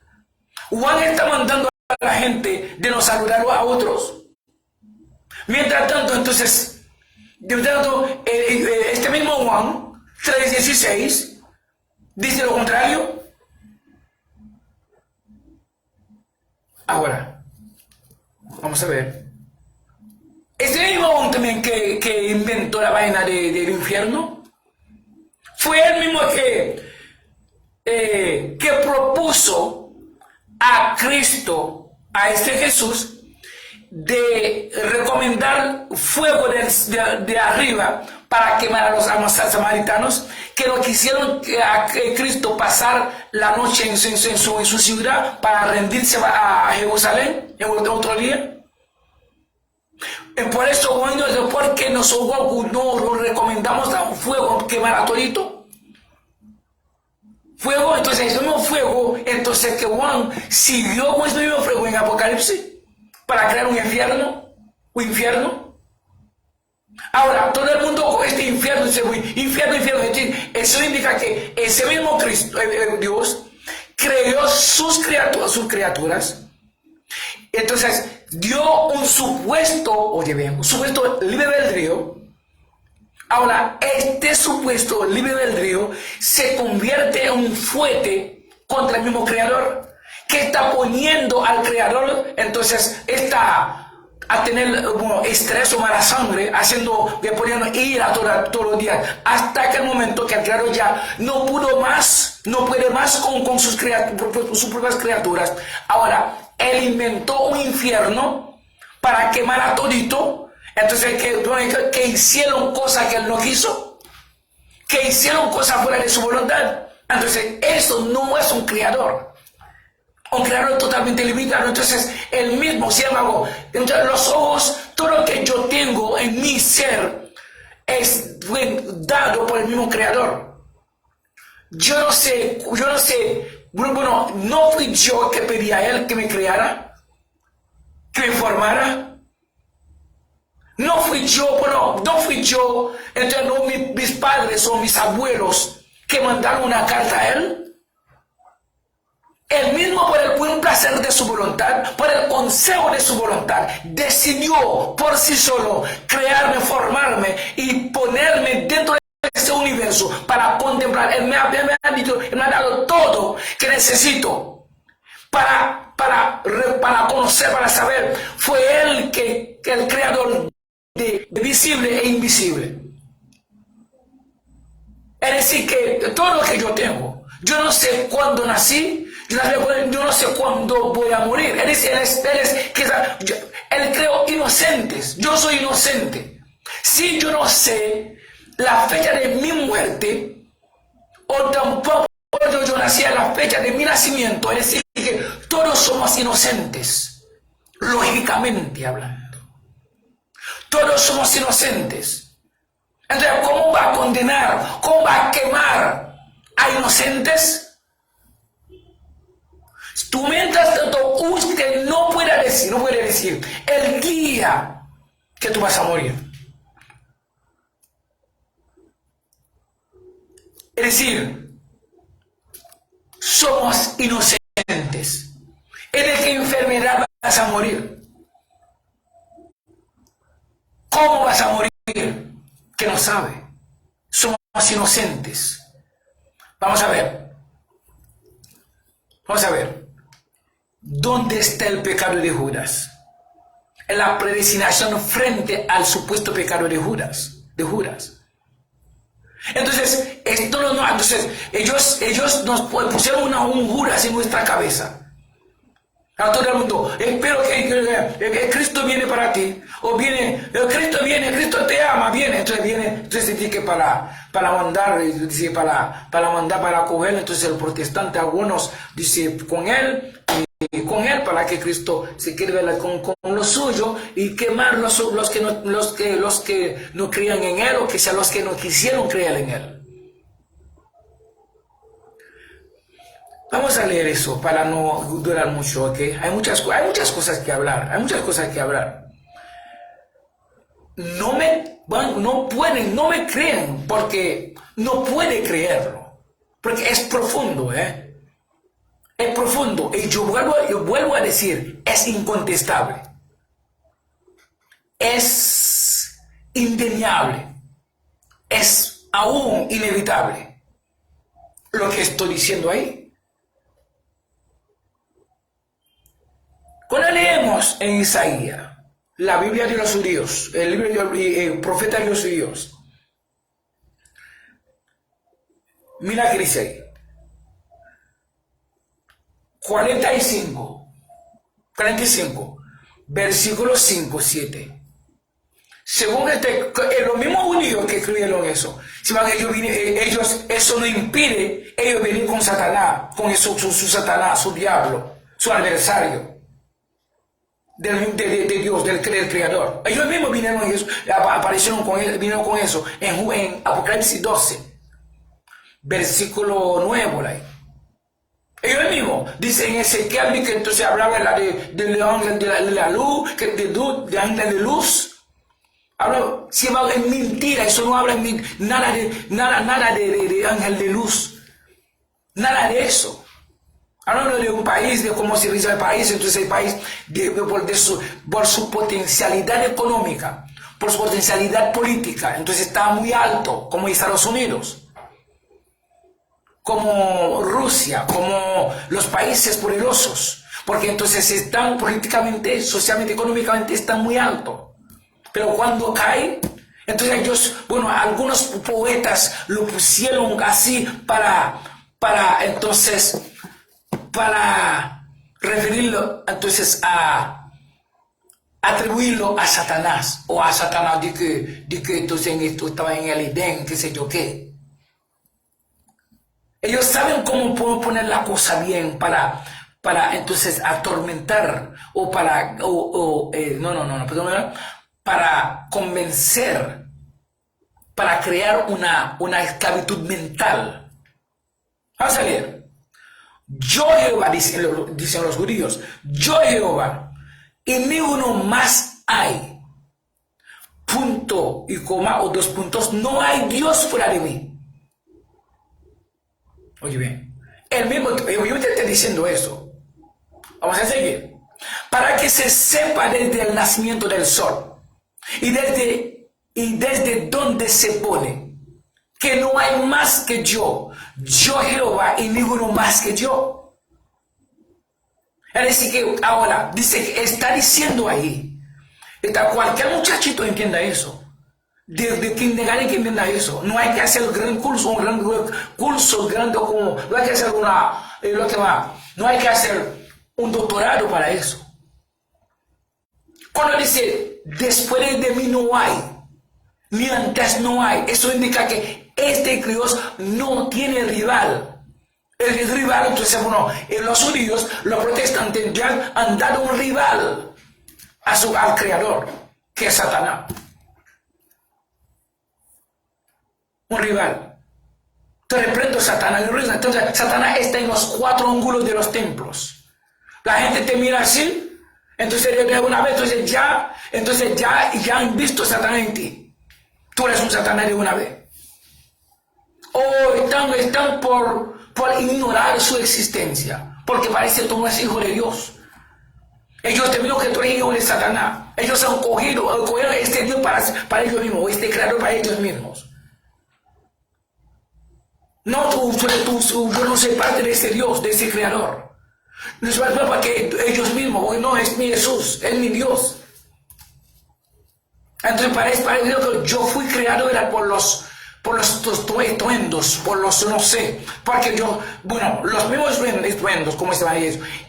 Juan está mandando a la gente de no saludar a otros. Mientras tanto, entonces, este mismo Juan 3:16 dice lo contrario. Ahora, vamos a ver. Este mismo Juan también que inventó la vaina del infierno, fue el mismo que propuso a Cristo, a este Jesús, de recomendar fuego de arriba para quemar a los samaritanos que no quisieron a Cristo pasar la noche en su ciudad para rendirse a Jerusalén en otro día. Por eso, bueno, porque nosotros no recomendamos a un fuego quemar a todito. Fuego, entonces el mismo fuego, entonces que Juan siguió con ese mismo fuego en Apocalipsis para crear un infierno. Ahora, todo el mundo con este infierno, eso indica que ese mismo Cristo, Dios, creó sus criaturas. Entonces, dio un supuesto libre albedrío. Ahora, este supuesto libre albedrío se convierte en un fuete contra el mismo creador, que está poniendo al creador, entonces, a tener estrés o mala sangre, poniendo ira todos los días, hasta aquel momento que el creador ya no puede más con sus propias criaturas. Ahora, él inventó un infierno para quemar a todito. Entonces, que hicieron cosas que él no quiso, que hicieron cosas fuera de su voluntad. Entonces, eso no es un creador totalmente limitado. Entonces, él mismo, sin embargo, entre los ojos, todo lo que yo tengo en mi ser es dado por el mismo creador. Yo no sé, no fui yo que pedí a él que me creara, que me formara. No fui yo, entonces no mis padres o mis abuelos que mandaron una carta a él. Él mismo, por el buen placer de su voluntad, por el consejo de su voluntad, decidió por sí solo crearme, formarme y ponerme dentro de ese universo para contemplar. Él me ha dado todo que necesito para conocer, para saber. Fue Él que el creador de visible e invisible. Es decir, que todo lo que yo tengo, yo no sé cuándo nací, yo no sé cuándo voy a morir. Él creó inocentes. Yo soy inocente. Si yo no sé la fecha de mi muerte, o tampoco yo nací a la fecha de mi nacimiento, es decir, que todos somos inocentes, lógicamente hablando. Todos somos inocentes. Entonces, ¿cómo va a condenar? ¿Cómo va a quemar a inocentes? Tú mientras tanto, usted no puede decir el día que tú vas a morir. Es decir, somos inocentes. ¿En qué enfermedad vas a morir? ¿Cómo vas a morir? Que no sabe. Somos inocentes. Vamos a ver. ¿Dónde está el pecado de Judas? En la predestinación frente al supuesto pecado de Judas. Entonces, ellos nos pusieron un Judas en nuestra cabeza. A todo el mundo, espero que Cristo viene para ti, o Cristo viene, Cristo te ama, viene, entonces dice que para mandar, dice para cogerlo, entonces el protestante, algunos dice con él para que Cristo se quede con lo suyo y quemar los que no creían en él, o que sean los que no quisieron creer en él. Vamos a leer eso para no durar mucho, ¿ok? Hay muchas cosas que hablar, No me creen porque no puede creerlo, porque es profundo, Es profundo, y yo vuelvo a decir, es incontestable, es indeniable, es aún inevitable lo que estoy diciendo ahí. Cuando leemos en Isaías, la Biblia de los judíos, el libro del profeta de los judíos, mira que dice ahí, 45, versículo 5, 7. Según los mismos judíos que escribieron eso, ellos eso no impide ellos venir con Satanás, con eso, su Satanás, su diablo, su adversario. De Dios, del creador. Ellos mismos vinieron con eso en Apocalipsis 12, versículo 9. Ellos mismos dicen en Ezequiel que entonces hablaba del ángel de la luz, de ángel de luz. Habla, si habla en mentira, eso no habla nada de ángel de luz, nada de eso. Hablando de un país, de cómo se realiza el país, entonces el país por su potencialidad económica, por su potencialidad política, entonces está muy alto, como Estados Unidos, como Rusia, como los países poderosos, porque entonces están políticamente, socialmente, económicamente, están muy alto. Pero cuando cae, entonces ellos, algunos poetas lo pusieron así para referirlo entonces atribuirlo a Satanás, o a Satanás de que entonces esto estaba en el Edén, qué sé yo qué. Ellos saben cómo puedo poner la cosa bien para entonces atormentar para convencer, para crear una esclavitud mental. Vamos a leer. Yo Jehová, dicen los judíos, yo Jehová, y ninguno más hay. Punto y coma o 2 puntos, no hay Dios fuera de mí. Oye bien, el mismo, yo te estoy diciendo eso. Vamos a seguir. Para que se sepa desde el nacimiento del sol y desde donde se pone, que no hay más que yo Jehová, y ninguno más que yo. Es decir, que ahora dice, está diciendo ahí, cualquier muchachito entienda eso. De kindergarten que entienda eso. No hay que hacer un gran curso grande como, no hay que hacer no hay que hacer un doctorado para eso. Cuando dice, después de mí no hay, ni antes no hay, eso indica que este Dios no tiene rival. El rival, entonces, bueno, los judíos, los protestantes ya han dado un rival al Creador, que es Satanás. Un rival. Te reprendo Satanás. Entonces, Satanás está en los 4 ángulos de los templos. La gente te mira así, entonces de una vez, entonces ya han visto Satanás en ti. Tú eres un Satanás de una vez. O están por ignorar su existencia, porque parece que tú no eres hijo de Dios. Ellos te miran que tú eres hijo de Satanás. Ellos han cogido este Dios para ellos mismos, este creador para ellos mismos. No, yo no soy parte de ese Dios, de ese creador. No es para que ellos mismos, no es mi Jesús, es mi Dios. Entonces para ellos que yo fui creado era por los estruendos, por los no sé, porque los mismos estruendos, como estaban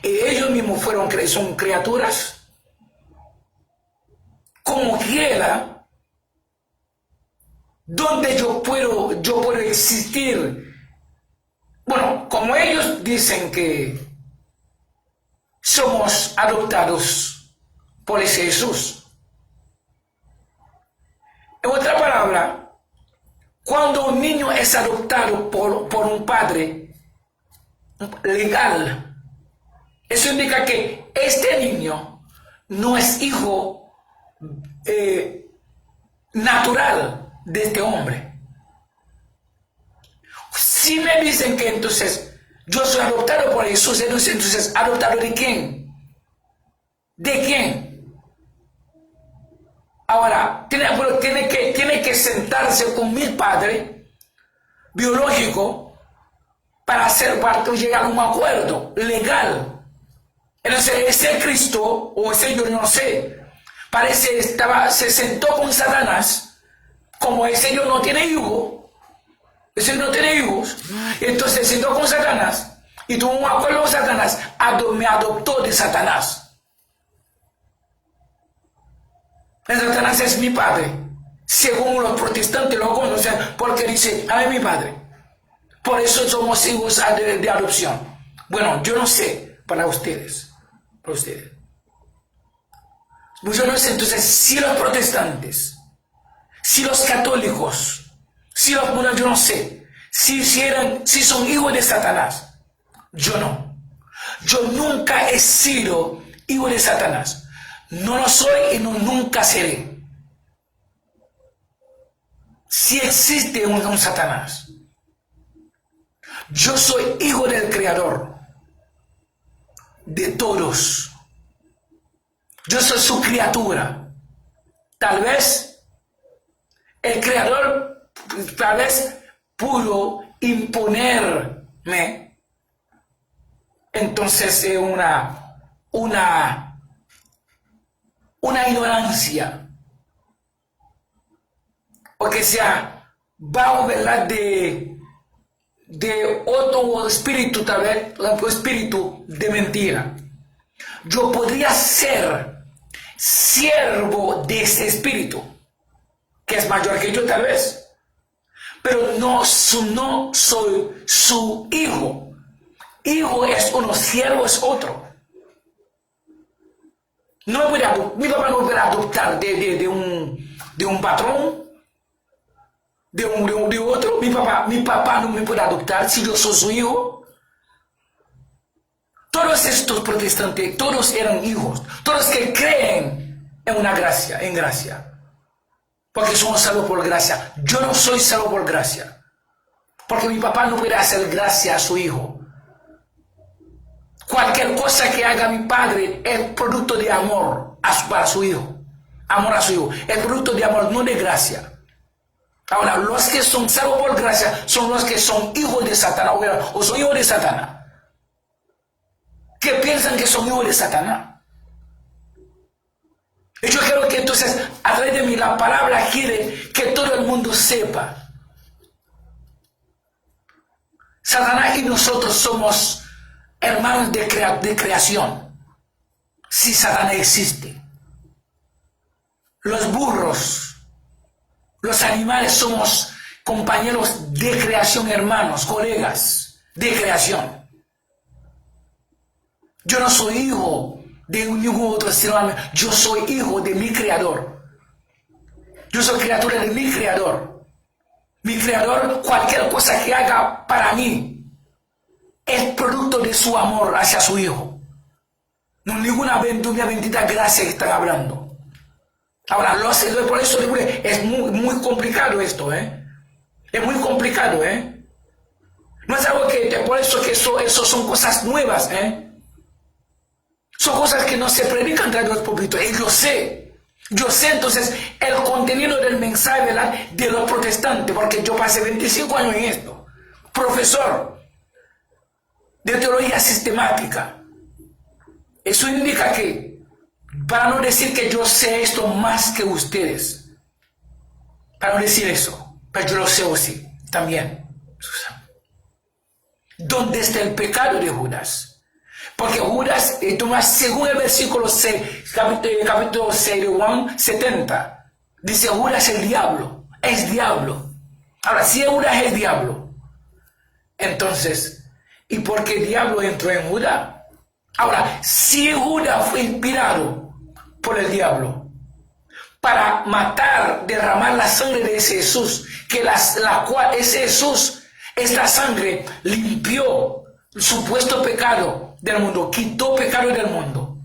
ellos mismos son criaturas, como quiera, donde yo puedo existir. Bueno, como ellos dicen que somos adoptados por ese Jesús. En otra palabra, cuando un niño es adoptado por un padre legal, eso indica que este niño no es hijo natural de este hombre. Si me dicen que entonces yo soy adoptado por Jesús, entonces ¿adoptado de quién? ¿De quién? Ahora, tiene que sentarse con mi padre biológico para llegar a un acuerdo legal. Entonces ese Cristo, o ese yo no sé, se sentó con Satanás, como ese yo no tiene hijo. Ese no tiene hijos, entonces se sentó con Satanás y tuvo un acuerdo con Satanás, me adoptó de Satanás. Satanás es mi padre, según los protestantes lo conocen, porque dice, es mi padre. Por eso somos hijos de adopción. Bueno, yo no sé para ustedes. Yo no sé, entonces, si los protestantes, si los católicos, yo no sé, si son hijos de Satanás, yo no. Yo nunca he sido hijo de Satanás. No lo soy y nunca seré. Si existe un Satanás, yo soy hijo del Creador, de todos. Yo soy su criatura. Tal vez el Creador pudo imponerme. Entonces es una ignorancia, porque sea bajo, ¿verdad?, de otro espíritu, tal vez un espíritu de mentira. Yo podría ser siervo de ese espíritu, que es mayor que yo tal vez, pero no soy su hijo. Hijo es uno, siervo es otro. Mi papá no puede adoptar de un patrón, de otro. Mi papá no me puede adoptar si yo soy su hijo. Todos estos protestantes, todos eran hijos, todos que creen en gracia. Porque somos salvos por gracia. Yo no soy salvo por gracia, porque mi papá no puede hacer gracia a su hijo. Cualquier cosa que haga mi padre es producto de amor para su hijo. Amor a su hijo. Es producto de amor, no de gracia. Ahora, los que son salvos por gracia son los que son hijos de Satanás o son hijos de Satanás. que piensan que son hijos de Satanás. Y yo quiero que entonces, a través de mí, la palabra quiere que todo el mundo sepa. Satanás y nosotros somos hermanos de creación. Si Satanás existe. Los burros, los animales somos compañeros de creación, hermanos, colegas de creación. Yo no soy hijo de ningún otro ser humano, yo soy hijo de mi creador. Yo soy criatura de mi creador. Mi creador, cualquier cosa que haga para mí, es producto de su amor hacia su hijo. No ninguna bendita gracia que están hablando. Ahora, por eso es muy complicado esto, ¿eh? Es muy complicado, ¿eh? No es algo que, por eso que eso son cosas nuevas, ¿eh? Son cosas que no se predican tras los púlpitos. Y yo sé entonces el contenido del mensaje, ¿verdad?, de los protestantes, porque yo pasé 25 años en esto. Profesor de teología sistemática. Eso indica que, para no decir que yo sé esto más que ustedes, para no decir eso, pero yo lo sé sí, también. ¿Dónde está el pecado de Judas? Porque Judas, según el versículo 6, capítulo 6 de Juan 70, dice Judas es diablo. Ahora, si Judas es el diablo, entonces, ¿y por qué el diablo entró en Judas? Ahora, si Judas fue inspirado por el diablo para matar, derramar la sangre de ese Jesús, que la cual ese Jesús, esta sangre limpió el supuesto pecado del mundo, quitó pecado del mundo.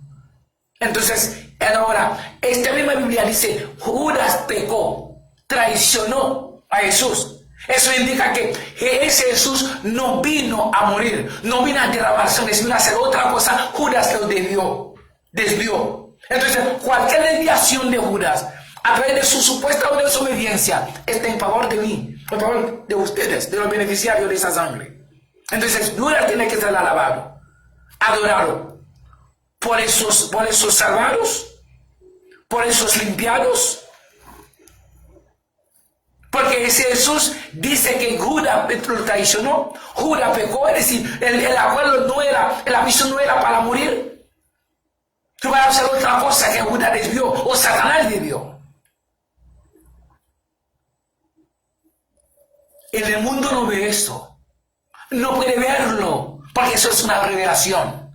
Entonces, ahora, esta misma Biblia dice, Judas pecó, traicionó a Jesús. Eso indica que ese Jesús no vino a morir, no vino a derramar sangre, sino a hacer otra cosa. Judas lo desvió. Entonces, cualquier desviación de Judas, a través de su supuesta desobediencia, está en favor de mí, en favor de ustedes, de los beneficiarios de esa sangre. Entonces, Judas tiene que ser alabado, adorado, por esos salvados, por esos limpiados. Porque ese Jesús dice que Judas lo traicionó, Judas pecó, es decir, el acuerdo no era, la misión no era para morir. Tú vas a hacer otra cosa que Judas desvió, o Satanás desvió. El mundo no ve esto, no puede verlo, porque eso es una revelación.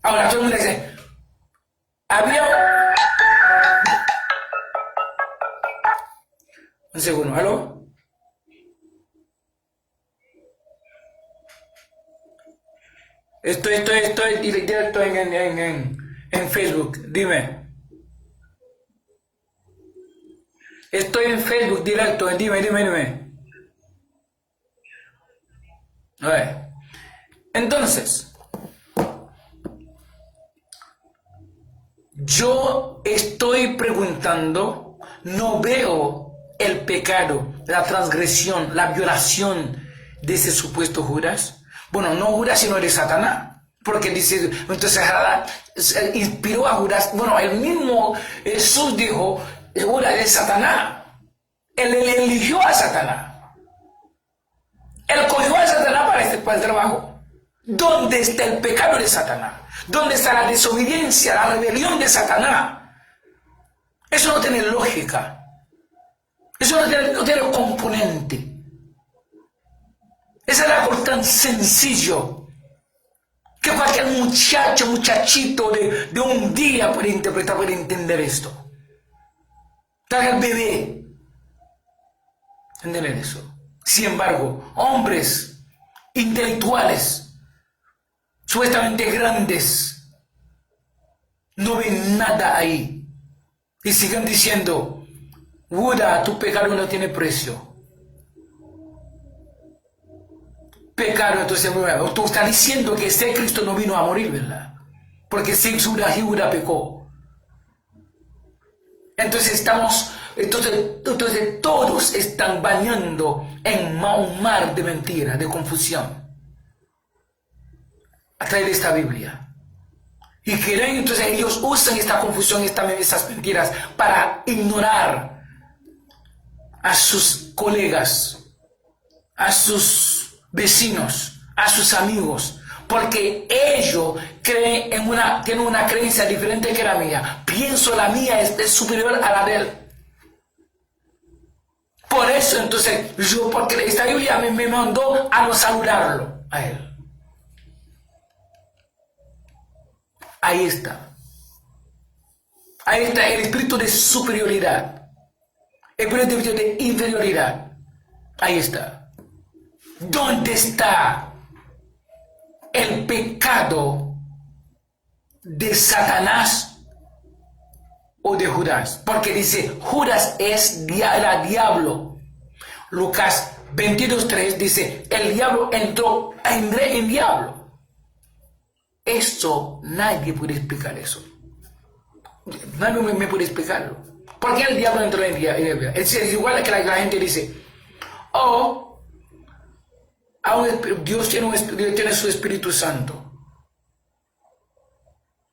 Ahora todo el mundo dice, un segundo, ¿aló? Estoy directo en Facebook, dime. Estoy en Facebook directo, dime. A ver. Entonces, yo estoy preguntando, no veo el pecado, la transgresión, la violación de ese supuesto Judas. Bueno, no Judas, sino de Satanás. Porque dice, entonces inspiró a Judas. Bueno, el mismo Jesús dijo, Judas es Satanás. Él eligió a Satanás. Él cogió a Satanás para el trabajo. ¿Dónde está el pecado de Satanás? ¿Dónde está la desobediencia, la rebelión de Satanás? Eso no tiene lógica. Eso no tiene componente. Ese es algo tan sencillo que cualquier muchachito de un día puede interpretar, puede entender esto. Tal el bebé entender eso. Sin embargo, hombres intelectuales, supuestamente grandes, no ven nada ahí y siguen diciendo, Judas, tu pecado no tiene precio. Pecado, entonces, tú estás diciendo que ese Cristo no vino a morir, ¿verdad? Porque si Judas pecó. Entonces todos están bañando en un mar de mentira, de confusión. a través de esta Biblia. Y quieren, entonces ellos usan esta confusión, estas mentiras para ignorar a sus colegas, a sus vecinos, a sus amigos, porque ellos tienen una creencia diferente que la mía. Pienso la mía es superior a la de él. Por eso entonces porque esta Biblia me mandó a no saludarlo a él. Ahí está. Ahí está el espíritu de superioridad. El espíritu de inferioridad. Ahí está. ¿Dónde está el pecado de Satanás o de Judas? Porque dice, Judas era diablo. Lucas 22:3 dice, el diablo entró en diablo. Eso, nadie puede explicar eso. Nadie me puede explicarlo. ¿Por qué el diablo entró en diablo? Es igual que la gente dice, oh, Dios tiene su Espíritu Santo.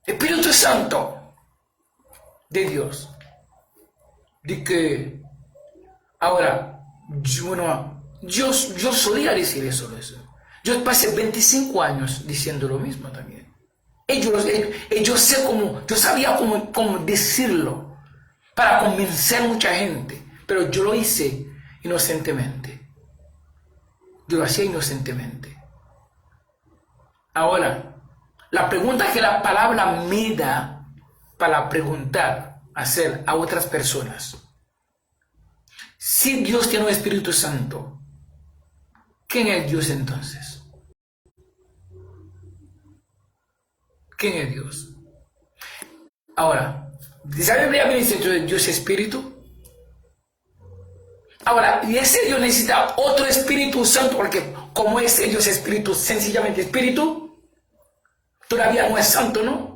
Espíritu Santo de Dios. De que, ahora, yo solía decir eso. Yo pasé 25 años diciendo lo mismo también. Yo sabía cómo decirlo para convencer a mucha gente, pero yo lo hice inocentemente. Yo lo hacía inocentemente. Ahora, la pregunta que la palabra me da para preguntar, hacer a otras personas. Si Dios tiene un Espíritu Santo, ¿quién es Dios entonces? ¿Quién es Dios? Ahora, ¿la Biblia me dice que Dios es Espíritu? Ahora, y ese Dios necesita otro Espíritu Santo, porque como ese Dios es Espíritu, sencillamente Espíritu, todavía no es Santo, ¿no?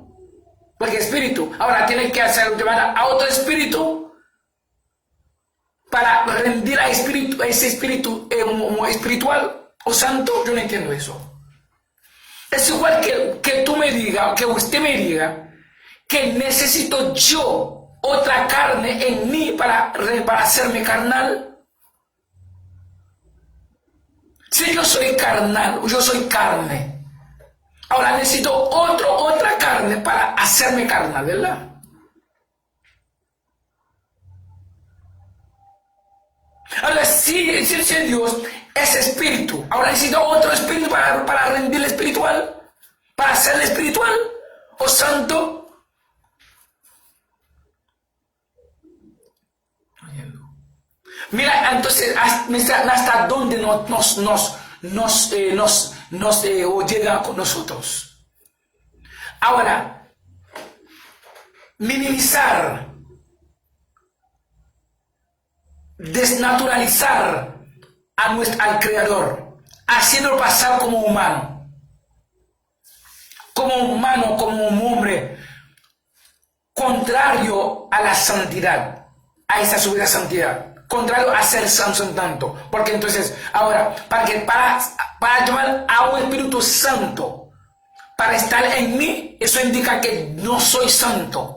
Porque Espíritu, ahora tiene que hacer llamar a otro Espíritu para rendir a ese Espíritu espiritual o Santo. Yo no entiendo eso. Es igual que tú me digas, que usted me diga, que necesito yo otra carne en mí para hacerme carnal. Si yo soy carnal, yo soy carne. Ahora necesito otra carne para hacerme carnal, ¿verdad? Ahora, si Dios es espíritu, ahora necesito otro espíritu para rendirle espiritual, para hacerle espiritual o santo. Mira, entonces, hasta dónde llega con nosotros. Ahora, minimizar, desnaturalizar al Creador, haciéndolo pasar como humano, como un hombre contrario a la santidad, a esa subida santidad, contrario a ser santo, porque entonces, ahora, para llamar a un Espíritu Santo, para estar en mí, eso indica que no soy santo.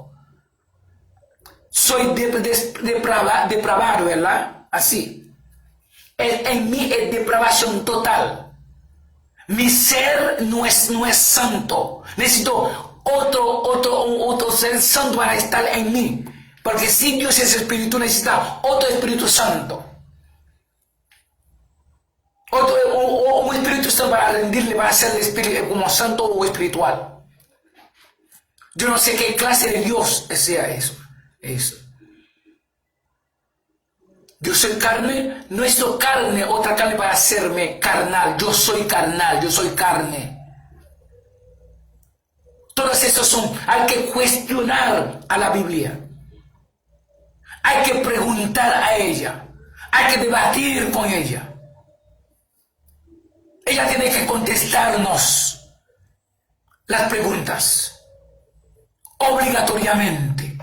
Soy depravado, ¿verdad? Así. En mí es depravación total. Mi ser no es santo. Necesito otro ser santo para estar en mí. Porque si Dios es espíritu, necesita otro Espíritu Santo. Un Espíritu Santo para rendirle, para hacerle espíritu como santo o espiritual. Yo no sé qué clase de Dios sea eso. Yo soy carne, no es carne, otra carne para hacerme carnal. Yo soy carnal, yo soy carne. Todos esos hay que cuestionar a la Biblia. Hay que preguntar a ella. Hay que debatir con ella. Ella tiene que contestarnos las preguntas obligatoriamente.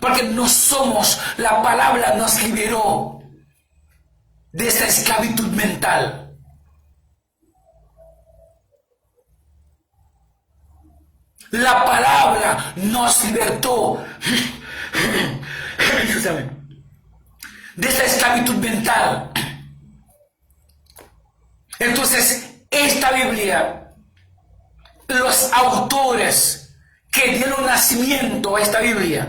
Porque no somos, la palabra nos liberó de esta esclavitud mental. La palabra nos libertó de esta esclavitud mental. Entonces, esta Biblia, los autores que dieron nacimiento a esta Biblia,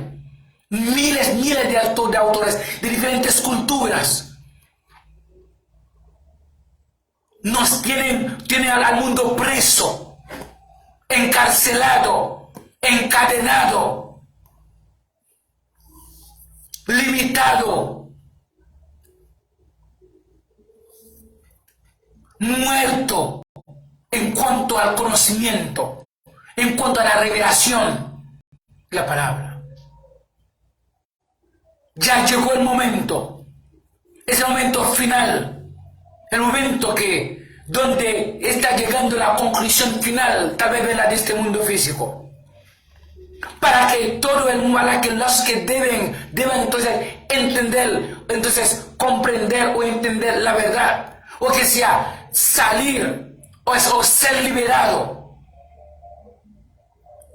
miles de autores de diferentes culturas, nos tienen al mundo preso, encarcelado, encadenado, limitado, muerto en cuanto al conocimiento, en cuanto a la revelación de la palabra. Ya llegó el momento, es el momento final, el momento donde está llegando la conclusión final, tal vez de este mundo físico, para que todo el mundo, para que los que deben entonces entender, entonces comprender o entender la verdad, o que sea salir o ser liberado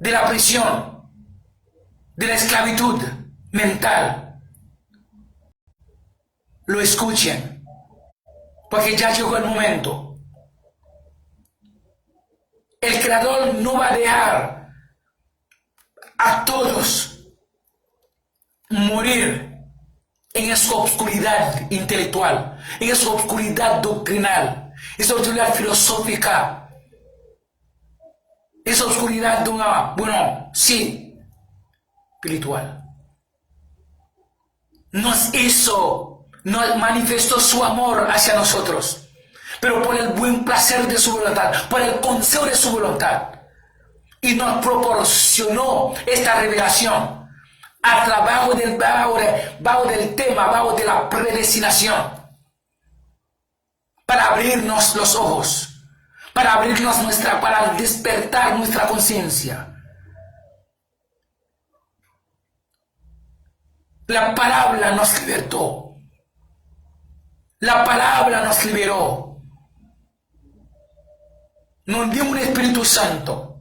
de la prisión, de la esclavitud mental, lo escuchen, porque ya llegó el momento. El Creador no va a dejar a todos morir en esa oscuridad intelectual, en esa oscuridad doctrinal, esa oscuridad filosófica, esa oscuridad de una, espiritual. Nos hizo, nos manifestó su amor hacia nosotros, pero por el buen placer de su voluntad, por el consejo de su voluntad, y nos proporcionó esta revelación bajo del tema, bajo de la predestinación, para abrirnos los ojos, para despertar nuestra conciencia. La palabra nos libertó, la palabra nos liberó, nos dio un Espíritu Santo.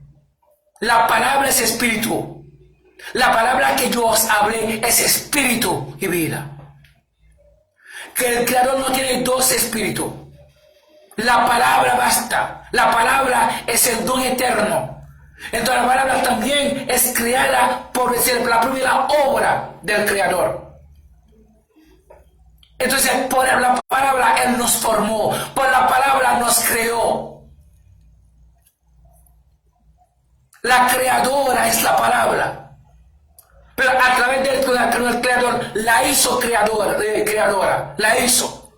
La palabra es espíritu. La palabra que yo os hablé es espíritu y vida. Que el Creador no tiene dos espíritus. La palabra basta. La palabra es el don eterno. Entonces la palabra también es creada por la primera obra del Creador. Entonces por la palabra Él nos formó. Por la palabra nos creó. La creadora es la palabra. Pero a través del Creador la hizo creadora, la hizo.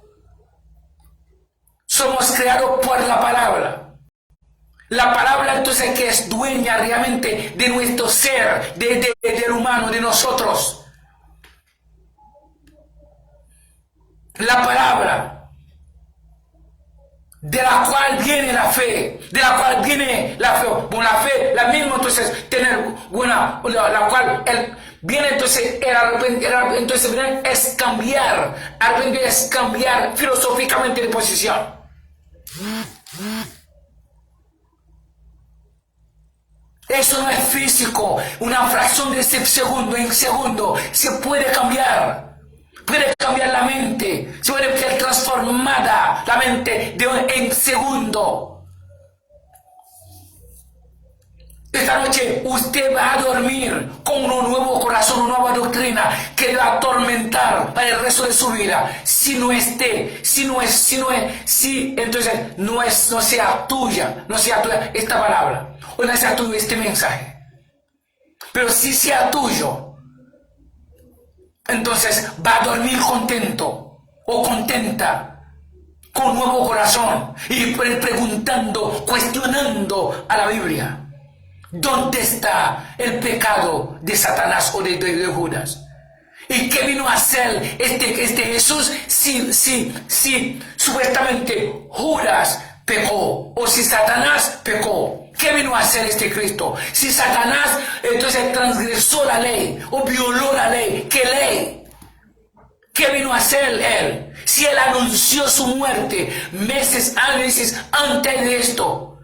Somos creados por la palabra. La palabra entonces que es dueña realmente de nuestro ser, del humano, de nosotros. La palabra de la cual viene la fe, la fe, la misma entonces tener buena, la cual viene entonces entonces es cambiar, arrepentir es cambiar filosóficamente de posición. Eso no es físico, una fracción de segundo en segundo se puede cambiar. Puede cambiar la mente, se puede ser transformada la mente en segundo. Esta noche usted va a dormir con un nuevo corazón, una nueva doctrina que le va a atormentar para el resto de su vida. Entonces no sea tuya esta palabra, o no sea tuyo este mensaje. Pero si sea tuyo, entonces va a dormir contento o contenta, con un nuevo corazón, y preguntando, cuestionando a la Biblia. ¿Dónde está el pecado de Satanás o de Judas? ¿Y qué vino a hacer este Jesús si supuestamente Judas pecó o si Satanás pecó? ¿Qué vino a hacer este Cristo? Si Satanás entonces transgresó la ley o violó la ley, ¿qué ley? ¿Qué vino a hacer él? Si él anunció su muerte meses antes de esto.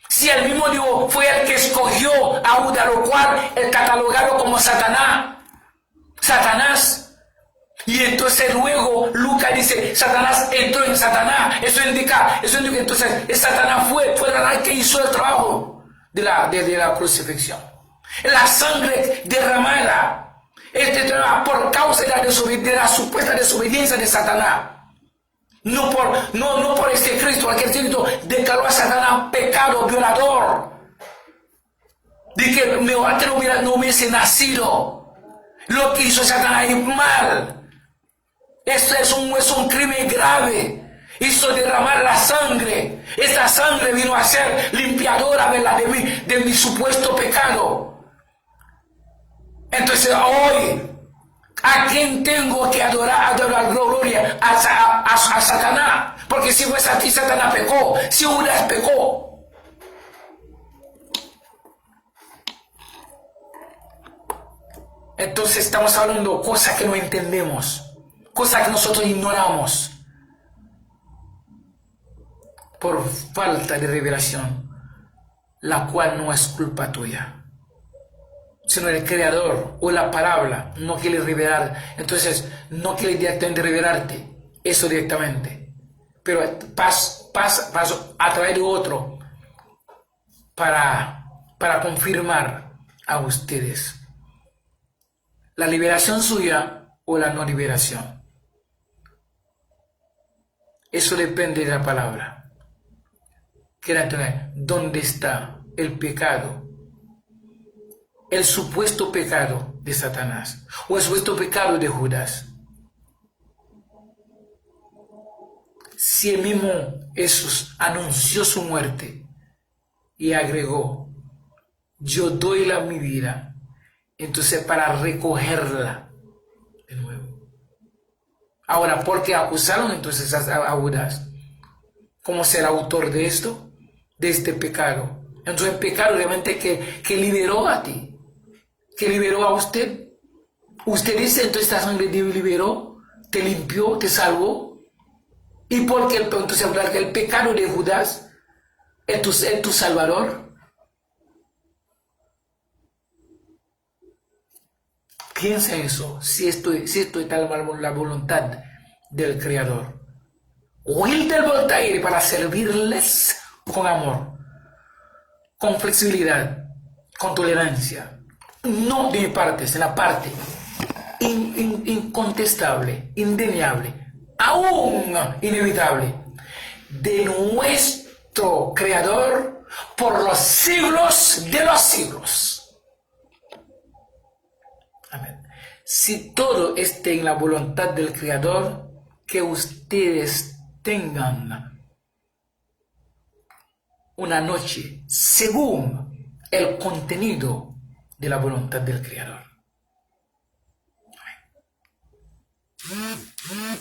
Si el mismo Dios fue el que escogió a Judas, lo cual es catalogado como Satanás. Y entonces luego Lucas dice, Satanás entró en Satanás. Eso indica entonces Satanás fue el que hizo el trabajo de la crucifixión. La sangre derramada por causa de la supuesta desobediencia de Satanás. No por este Cristo, aquel Cristo declaró a Satanás pecado, violador. De que mejor que no hubiese nacido. Lo que hizo Satanás es mal. Esto es un crimen grave. Hizo derramar la sangre. Esta sangre vino a ser limpiadora de mi supuesto pecado. Entonces hoy, ¿a quién tengo que adorar gloria? A Satanás. Porque si fuese a ti, Satanás pecó. Si Judas pecó. Entonces estamos hablando de cosas que no entendemos. Cosas que nosotros ignoramos por falta de revelación, la cual no es culpa tuya, sino el Creador o la palabra no quiere revelar. Entonces no quiere directamente revelarte eso directamente, pero paso a través de otro para confirmar a ustedes la liberación suya o la no liberación. Eso depende de la palabra. Quiero entender dónde está el pecado, el supuesto pecado de Satanás o el supuesto pecado de Judas. Si él mismo Jesús anunció su muerte y agregó, yo doy mi vida, entonces para recogerla de nuevo. Ahora, ¿por qué acusaron entonces a Judas como ser autor de esto, de este pecado? Entonces el pecado realmente que liberó a ti, que liberó a usted. Usted dice, entonces esta sangre te liberó, te limpió, te salvó. ¿Y por qué entonces hablar que el pecado de Judas es tu salvador? Piensa eso, si esto es la voluntad del Creador. O él del voltaire para servirles con amor, con flexibilidad, con tolerancia. No de mi parte, sino la parte incontestable, indeniable, aún inevitable, de nuestro Creador por los siglos de los siglos. Amén. Si todo esté en la voluntad del Creador, que ustedes tengan una noche según el contenido de la voluntad del Creador. Amén.